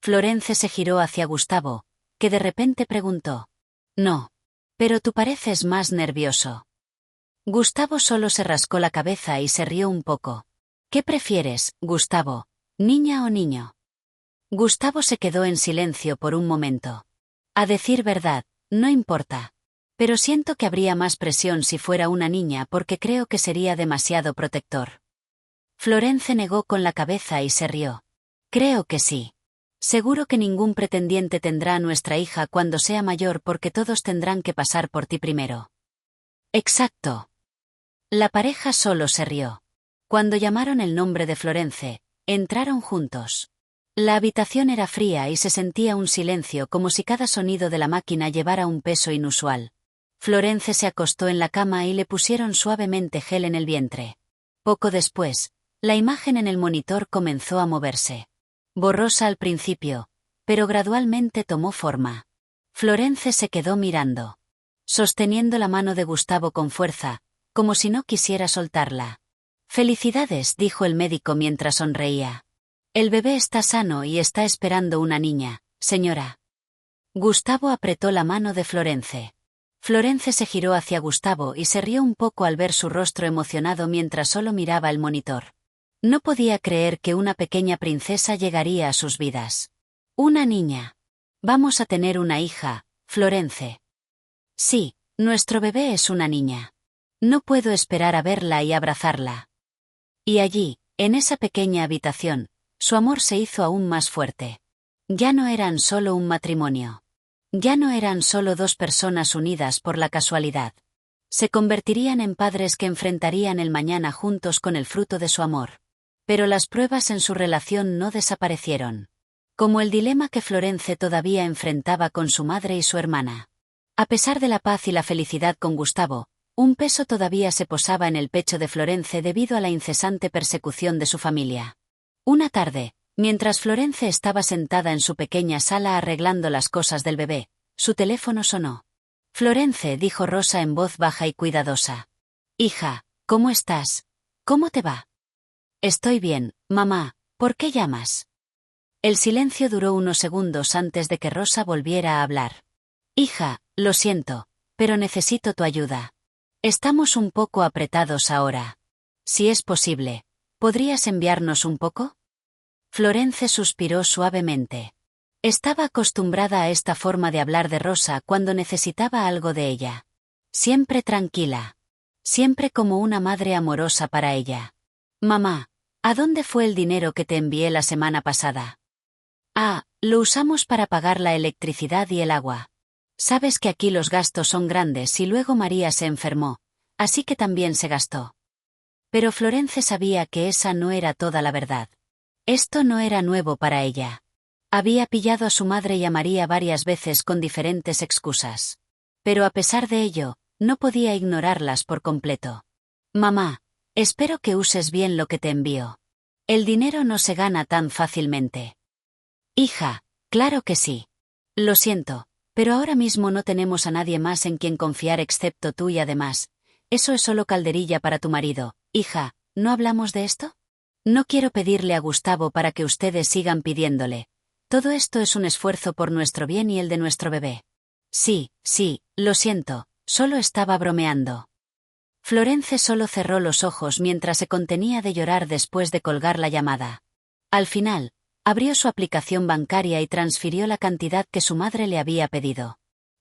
Florence se giró hacia Gustavo, que de repente preguntó. No. Pero tú pareces más nervioso. Gustavo solo se rascó la cabeza y se rió un poco. ¿Qué prefieres, Gustavo, niña o niño? Gustavo se quedó en silencio por un momento. A decir verdad, no importa. Pero siento que habría más presión si fuera una niña porque creo que sería demasiado protector. Florence negó con la cabeza y se rió. Creo que sí. Seguro que ningún pretendiente tendrá a nuestra hija cuando sea mayor porque todos tendrán que pasar por ti primero. Exacto. La pareja solo se rió. Cuando llamaron el nombre de Florence, entraron juntos. La habitación era fría y se sentía un silencio como si cada sonido de la máquina llevara un peso inusual. Florence se acostó en la cama y le pusieron suavemente gel en el vientre. Poco después, la imagen en el monitor comenzó a moverse. Borrosa al principio, pero gradualmente tomó forma. Florence se quedó mirando, sosteniendo la mano de Gustavo con fuerza, como si no quisiera soltarla. «Felicidades», dijo el médico mientras sonreía. «El bebé está sano y está esperando una niña, señora». Gustavo apretó la mano de Florence. Florence se giró hacia Gustavo y se rió un poco al ver su rostro emocionado mientras solo miraba el monitor. No podía creer que una pequeña princesa llegaría a sus vidas. Una niña. Vamos a tener una hija, Florence. Sí, nuestro bebé es una niña. No puedo esperar a verla y abrazarla. Y allí, en esa pequeña habitación, su amor se hizo aún más fuerte. Ya no eran solo un matrimonio. Ya no eran solo dos personas unidas por la casualidad. Se convertirían en padres que enfrentarían el mañana juntos con el fruto de su amor. Pero las pruebas en su relación no desaparecieron. Como el dilema que Florence todavía enfrentaba con su madre y su hermana. A pesar de la paz y la felicidad con Gustavo, un peso todavía se posaba en el pecho de Florence debido a la incesante persecución de su familia. Una tarde, mientras Florence estaba sentada en su pequeña sala arreglando las cosas del bebé, su teléfono sonó. Florence, dijo Rosa en voz baja y cuidadosa. Hija, ¿cómo estás? ¿Cómo te va? Estoy bien, mamá, ¿por qué llamas? El silencio duró unos segundos antes de que Rosa volviera a hablar. Hija, lo siento, pero necesito tu ayuda. Estamos un poco apretados ahora. Si es posible, ¿podrías enviarnos un poco? Florence suspiró suavemente. Estaba acostumbrada a esta forma de hablar de Rosa cuando necesitaba algo de ella. Siempre tranquila. Siempre como una madre amorosa para ella. Mamá, ¿a dónde fue el dinero que te envié la semana pasada? Lo usamos para pagar la electricidad y el agua. Sabes que aquí los gastos son grandes y luego María se enfermó, así que también se gastó. Pero Florence sabía que esa no era toda la verdad. Esto no era nuevo para ella. Había pillado a su madre y a María varias veces con diferentes excusas. Pero a pesar de ello, no podía ignorarlas por completo. Mamá, espero que uses bien lo que te envío. El dinero no se gana tan fácilmente. Hija, claro que sí. Lo siento, pero ahora mismo no tenemos a nadie más en quien confiar excepto tú y además, eso es solo calderilla para tu marido. Hija, ¿no hablamos de esto? No quiero pedirle a Gustavo para que ustedes sigan pidiéndole. Todo esto es un esfuerzo por nuestro bien y el de nuestro bebé. Sí, lo siento, solo estaba bromeando. Florence solo cerró los ojos mientras se contenía de llorar después de colgar la llamada. Al final, abrió su aplicación bancaria y transfirió la cantidad que su madre le había pedido.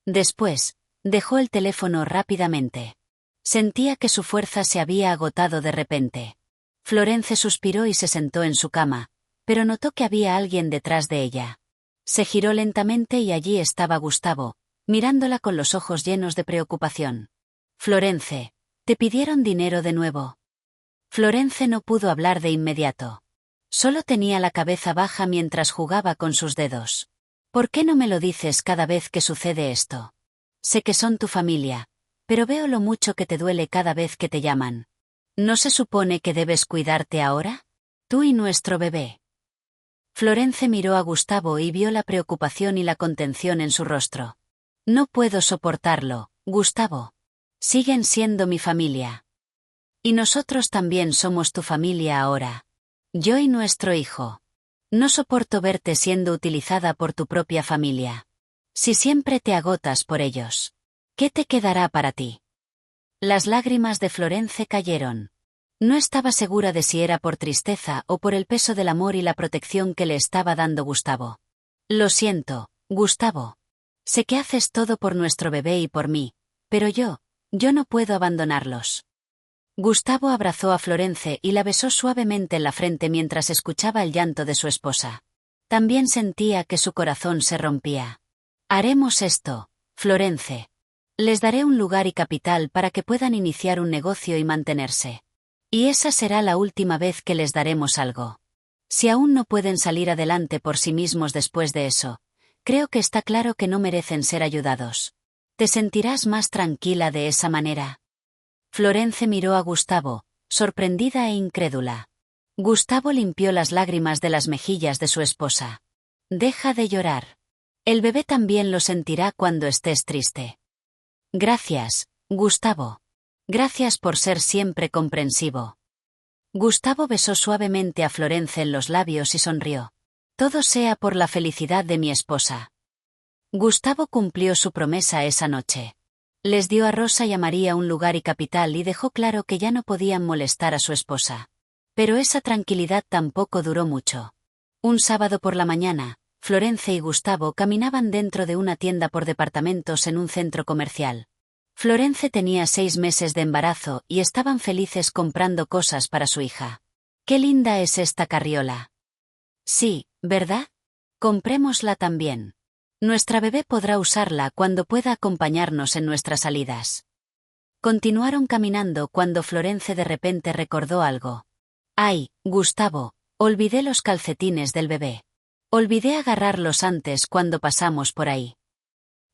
Después, dejó el teléfono rápidamente. Sentía que su fuerza se había agotado de repente. Florence suspiró y se sentó en su cama, pero notó que había alguien detrás de ella. Se giró lentamente y allí estaba Gustavo, mirándola con los ojos llenos de preocupación. Florence, ¿te pidieron dinero de nuevo? Florence no pudo hablar de inmediato. Solo tenía la cabeza baja mientras jugaba con sus dedos. ¿Por qué no me lo dices cada vez que sucede esto? Sé que son tu familia, pero veo lo mucho que te duele cada vez que te llaman. ¿No se supone que debes cuidarte ahora? Tú y nuestro bebé. Florence miró a Gustavo y vio la preocupación y la contención en su rostro. No puedo soportarlo, Gustavo. Siguen siendo mi familia. Y nosotros también somos tu familia ahora. Yo y nuestro hijo. No soporto verte siendo utilizada por tu propia familia. Si siempre te agotas por ellos, ¿qué te quedará para ti? Las lágrimas de Florence cayeron. No estaba segura de si era por tristeza o por el peso del amor y la protección que le estaba dando Gustavo. Lo siento, Gustavo. Sé que haces todo por nuestro bebé y por mí, pero yo no puedo abandonarlos. Gustavo abrazó a Florence y la besó suavemente en la frente mientras escuchaba el llanto de su esposa. También sentía que su corazón se rompía. Haremos esto, Florence. Les daré un lugar y capital para que puedan iniciar un negocio y mantenerse. Y esa será la última vez que les daremos algo. Si aún no pueden salir adelante por sí mismos después de eso, creo que está claro que no merecen ser ayudados. ¿Te sentirás más tranquila de esa manera? Florence miró a Gustavo, sorprendida e incrédula. Gustavo limpió las lágrimas de las mejillas de su esposa. Deja de llorar. El bebé también lo sentirá cuando estés triste. Gracias, Gustavo. Gracias por ser siempre comprensivo. Gustavo besó suavemente a Florence en los labios y sonrió. Todo sea por la felicidad de mi esposa. Gustavo cumplió su promesa esa noche. Les dio a Rosa y a María un lugar y capital y dejó claro que ya no podían molestar a su esposa. Pero esa tranquilidad tampoco duró mucho. Un sábado por la mañana, Florence y Gustavo caminaban dentro de una tienda por departamentos en un centro comercial. Florence tenía 6 meses de embarazo y estaban felices comprando cosas para su hija. ¡Qué linda es esta carriola! Sí, ¿verdad? Comprémosla también. Nuestra bebé podrá usarla cuando pueda acompañarnos en nuestras salidas. Continuaron caminando cuando Florence de repente recordó algo. ¡Ay, Gustavo! Olvidé los calcetines del bebé. Olvidé agarrarlos antes cuando pasamos por ahí.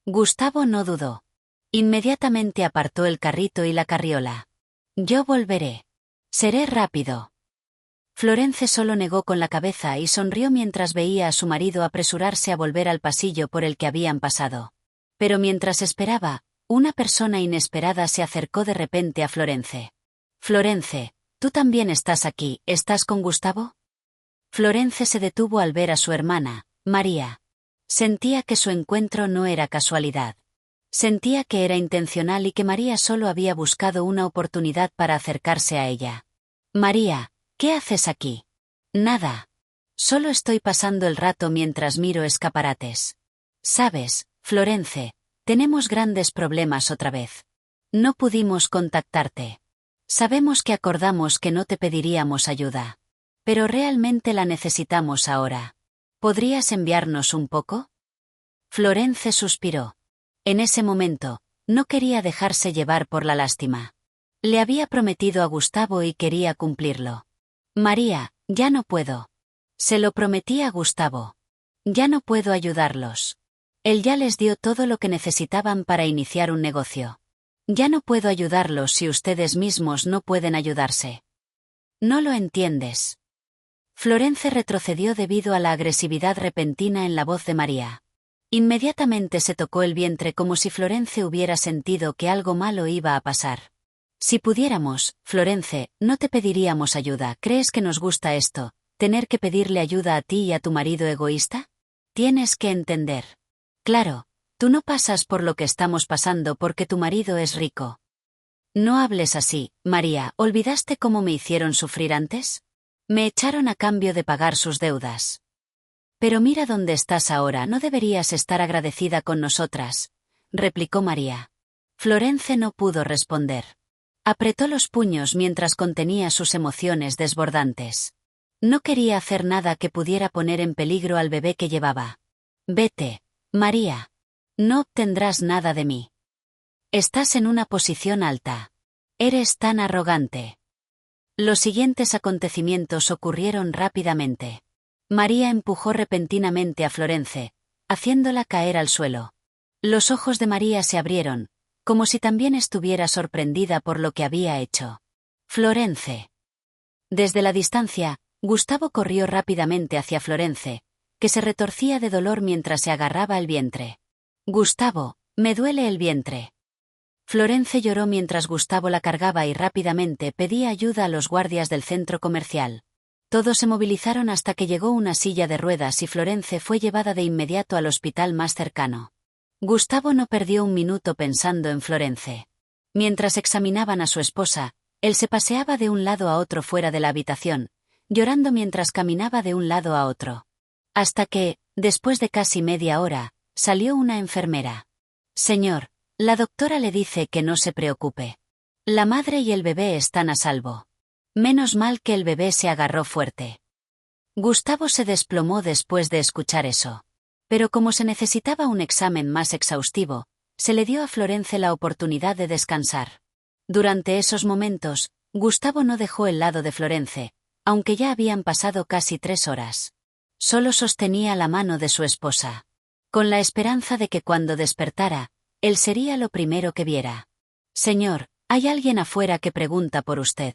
Gustavo no dudó. Inmediatamente apartó el carrito y la carriola. Yo volveré. Seré rápido. Florence solo negó con la cabeza y sonrió mientras veía a su marido apresurarse a volver al pasillo por el que habían pasado. Pero mientras esperaba, una persona inesperada se acercó de repente a Florence. Florence, tú también estás aquí, ¿estás con Gustavo? Florence se detuvo al ver a su hermana, María. Sentía que su encuentro no era casualidad. Sentía que era intencional y que María solo había buscado una oportunidad para acercarse a ella. María, ¿qué haces aquí? Nada. Solo estoy pasando el rato mientras miro escaparates. Sabes, Florence, tenemos grandes problemas otra vez. No pudimos contactarte. Sabemos que acordamos que no te pediríamos ayuda. Pero realmente la necesitamos ahora. ¿Podrías enviarnos un poco? Florence suspiró. En ese momento, no quería dejarse llevar por la lástima. Le había prometido a Gustavo y quería cumplirlo. María, ya no puedo. Se lo prometí a Gustavo. Ya no puedo ayudarlos. Él ya les dio todo lo que necesitaban para iniciar un negocio. Ya no puedo ayudarlos si ustedes mismos no pueden ayudarse. No lo entiendes. Florence retrocedió debido a la agresividad repentina en la voz de María. Inmediatamente se tocó el vientre como si Florence hubiera sentido que algo malo iba a pasar. Si pudiéramos, Florence, no te pediríamos ayuda. ¿Crees que nos gusta esto, tener que pedirle ayuda a ti y a tu marido egoísta? Tienes que entender. Claro, tú no pasas por lo que estamos pasando porque tu marido es rico. No hables así, María. ¿Olvidaste cómo me hicieron sufrir antes? Me echaron a cambio de pagar sus deudas. Pero mira dónde estás ahora, ¿no deberías estar agradecida con nosotras?, replicó María. Florence no pudo responder. Apretó los puños mientras contenía sus emociones desbordantes. No quería hacer nada que pudiera poner en peligro al bebé que llevaba. Vete, María. No obtendrás nada de mí. Estás en una posición alta. Eres tan arrogante. Los siguientes acontecimientos ocurrieron rápidamente. María empujó repentinamente a Florence, haciéndola caer al suelo. Los ojos de María se abrieron, como si también estuviera sorprendida por lo que había hecho. Florence. Desde la distancia, Gustavo corrió rápidamente hacia Florence, que se retorcía de dolor mientras se agarraba el vientre. Gustavo, me duele el vientre. Florence lloró mientras Gustavo la cargaba y rápidamente pedía ayuda a los guardias del centro comercial. Todos se movilizaron hasta que llegó una silla de ruedas y Florence fue llevada de inmediato al hospital más cercano. Gustavo no perdió un minuto pensando en Florence. Mientras examinaban a su esposa, él se paseaba de un lado a otro fuera de la habitación, llorando mientras caminaba de un lado a otro. Hasta que, después de casi media hora, salió una enfermera. Señor, la doctora le dice que no se preocupe. La madre y el bebé están a salvo. Menos mal que el bebé se agarró fuerte. Gustavo se desplomó después de escuchar eso. Pero como se necesitaba un examen más exhaustivo, se le dio a Florence la oportunidad de descansar. Durante esos momentos, Gustavo no dejó el lado de Florence, aunque ya habían pasado casi 3 horas. Solo sostenía la mano de su esposa. Con la esperanza de que cuando despertara, él sería lo primero que viera. Señor, hay alguien afuera que pregunta por usted.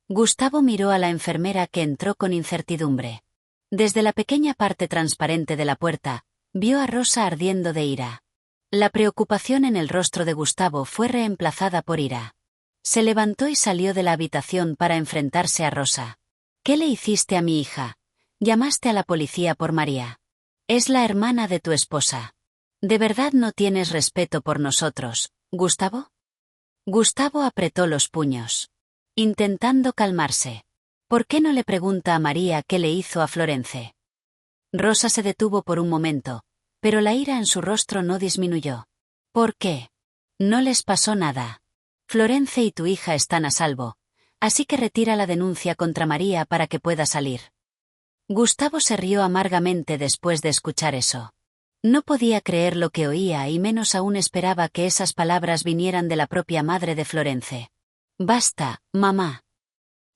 Gustavo miró a la enfermera que entró con incertidumbre. Desde la pequeña parte transparente de la puerta, vio a Rosa ardiendo de ira. La preocupación en el rostro de Gustavo fue reemplazada por ira. Se levantó y salió de la habitación para enfrentarse a Rosa. ¿Qué le hiciste a mi hija? Llamaste a la policía por María. Es la hermana de tu esposa. ¿De verdad no tienes respeto por nosotros, Gustavo? Gustavo apretó los puños, intentando calmarse. ¿Por qué no le pregunta a María qué le hizo a Florence? Rosa se detuvo por un momento, pero la ira en su rostro no disminuyó. ¿Por qué? No les pasó nada. Florence y tu hija están a salvo, así que retira la denuncia contra María para que pueda salir. Gustavo se rió amargamente después de escuchar eso. No podía creer lo que oía y menos aún esperaba que esas palabras vinieran de la propia madre de Florence. «Basta, mamá».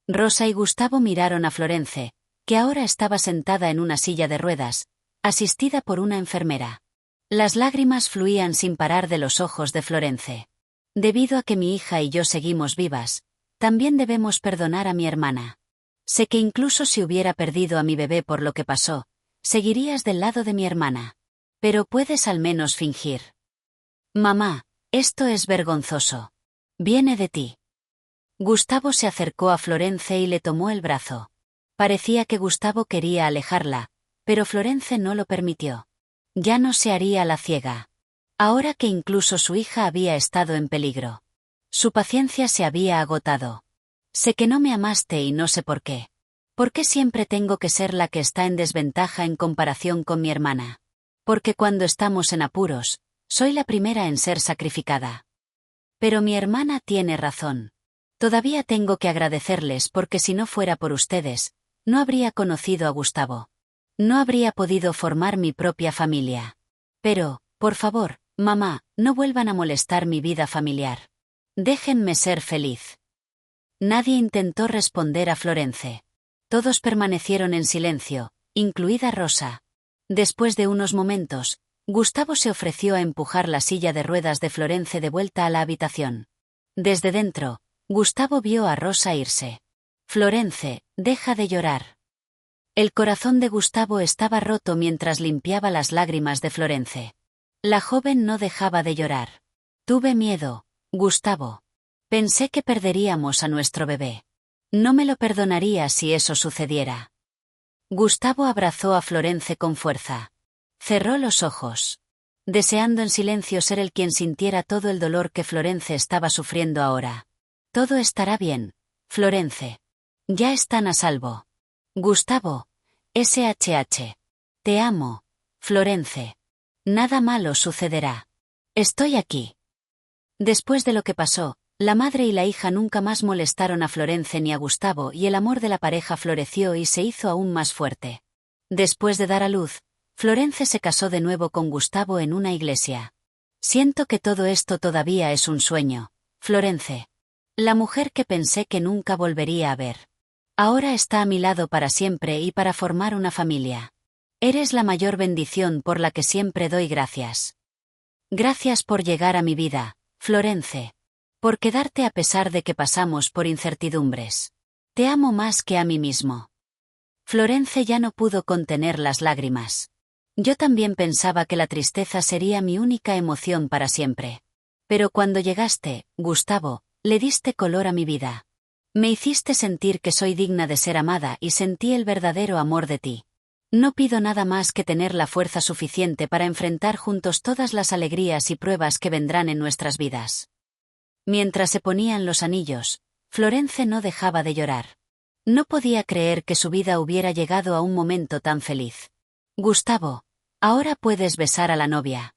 Rosa y Gustavo miraron a Florence, que ahora estaba sentada en una silla de ruedas, asistida por una enfermera. Las lágrimas fluían sin parar de los ojos de Florence. Debido a que mi hija y yo seguimos vivas, también debemos perdonar a mi hermana. Sé que incluso si hubiera perdido a mi bebé por lo que pasó, seguirías del lado de mi hermana. Pero puedes al menos fingir. Mamá, esto es vergonzoso. Viene de ti. Gustavo se acercó a Florence y le tomó el brazo. Parecía que Gustavo quería alejarla, pero Florence no lo permitió. Ya no se haría la ciega. Ahora que incluso su hija había estado en peligro. Su paciencia se había agotado. Sé que no me amaste y no sé por qué. ¿Por qué siempre tengo que ser la que está en desventaja en comparación con mi hermana? Porque cuando estamos en apuros, soy la primera en ser sacrificada. Pero mi hermana tiene razón. Todavía tengo que agradecerles porque si no fuera por ustedes, no habría conocido a Gustavo. No habría podido formar mi propia familia. Pero, por favor, mamá, no vuelvan a molestar mi vida familiar. Déjenme ser feliz. Nadie intentó responder a Florence. Todos permanecieron en silencio, incluida Rosa. Después de unos momentos, Gustavo se ofreció a empujar la silla de ruedas de Florence de vuelta a la habitación. Desde dentro, Gustavo vio a Rosa irse. Florence, deja de llorar. El corazón de Gustavo estaba roto mientras limpiaba las lágrimas de Florence. La joven no dejaba de llorar. Tuve miedo, Gustavo. Pensé que perderíamos a nuestro bebé. No me lo perdonaría si eso sucediera. Gustavo abrazó a Florence con fuerza. Cerró los ojos, deseando en silencio ser el quien sintiera todo el dolor que Florence estaba sufriendo ahora. Todo estará bien, Florence. Ya están a salvo. Gustavo, SHH. Te amo, Florence. Nada malo sucederá. Estoy aquí. Después de lo que pasó, la madre y la hija nunca más molestaron a Florence ni a Gustavo y el amor de la pareja floreció y se hizo aún más fuerte. Después de dar a luz, Florence se casó de nuevo con Gustavo en una iglesia. Siento que todo esto todavía es un sueño, Florence. La mujer que pensé que nunca volvería a ver. Ahora está a mi lado para siempre y para formar una familia. Eres la mayor bendición por la que siempre doy gracias. Gracias por llegar a mi vida, Florence. Por quedarte a pesar de que pasamos por incertidumbres. Te amo más que a mí mismo. Florence ya no pudo contener las lágrimas. Yo también pensaba que la tristeza sería mi única emoción para siempre. Pero cuando llegaste, Gustavo, le diste color a mi vida. Me hiciste sentir que soy digna de ser amada y sentí el verdadero amor de ti. No pido nada más que tener la fuerza suficiente para enfrentar juntos todas las alegrías y pruebas que vendrán en nuestras vidas. Mientras se ponían los anillos, Florence no dejaba de llorar. No podía creer que su vida hubiera llegado a un momento tan feliz. Gustavo, ahora puedes besar a la novia.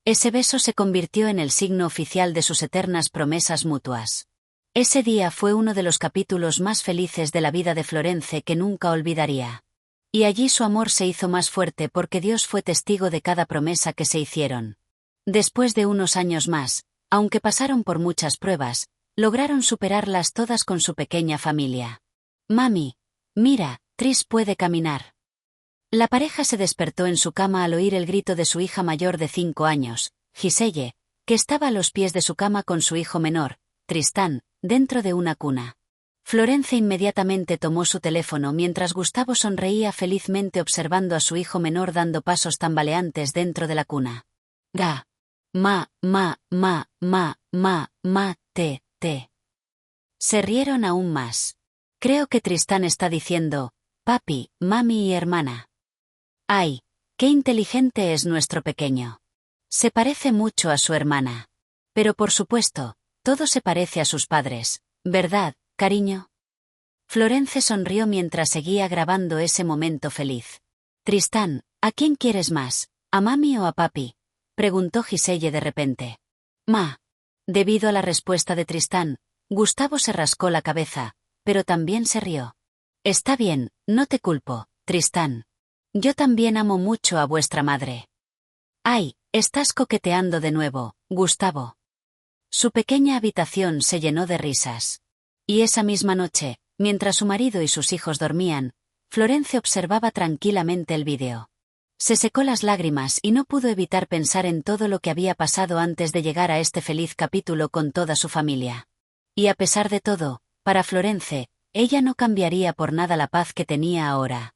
Ese beso se convirtió en el signo oficial de sus eternas promesas mutuas. Ese día fue uno de los capítulos más felices de la vida de Florence que nunca olvidaría. Y allí su amor se hizo más fuerte porque Dios fue testigo de cada promesa que se hicieron. Después de unos años más, aunque pasaron por muchas pruebas, lograron superarlas todas con su pequeña familia. Mami, mira, Tris puede caminar. La pareja se despertó en su cama al oír el grito de su hija mayor de 5 años, Giselle, que estaba a los pies de su cama con su hijo menor, Tristán, dentro de una cuna. Florence inmediatamente tomó su teléfono mientras Gustavo sonreía felizmente observando a su hijo menor dando pasos tambaleantes dentro de la cuna. Ga. Te. Se rieron aún más. Creo que Tristán está diciendo, papi, mami y hermana. Ay, qué inteligente es nuestro pequeño. Se parece mucho a su hermana. Pero por supuesto, todo se parece a sus padres, ¿verdad, cariño? Florence sonrió mientras seguía grabando ese momento feliz. Tristán, ¿a quién quieres más, a mami o a papi? Preguntó Giselle de repente. Ma. Debido a la respuesta de Tristán, Gustavo se rascó la cabeza, pero también se rió. Está bien, no te culpo, Tristán. Yo también amo mucho a vuestra madre. Ay, estás coqueteando de nuevo, Gustavo. Su pequeña habitación se llenó de risas. Y esa misma noche, mientras su marido y sus hijos dormían, Florence observaba tranquilamente el vídeo. Se secó las lágrimas y no pudo evitar pensar en todo lo que había pasado antes de llegar a este feliz capítulo con toda su familia. Y a pesar de todo, para Florence, ella no cambiaría por nada la paz que tenía ahora.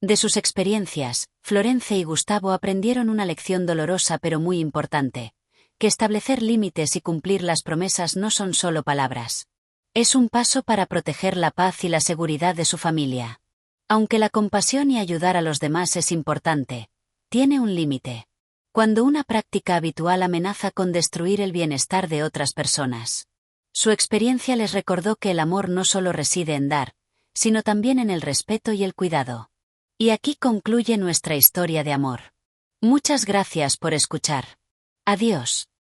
De sus experiencias, Florence y Gustavo aprendieron una lección dolorosa pero muy importante, que establecer límites y cumplir las promesas no son solo palabras. Es un paso para proteger la paz y la seguridad de su familia. Aunque la compasión y ayudar a los demás es importante, tiene un límite. Cuando una práctica habitual amenaza con destruir el bienestar de otras personas. Su experiencia les recordó que el amor no solo reside en dar, sino también en el respeto y el cuidado. Y aquí concluye nuestra historia de amor. Muchas gracias por escuchar. Adiós.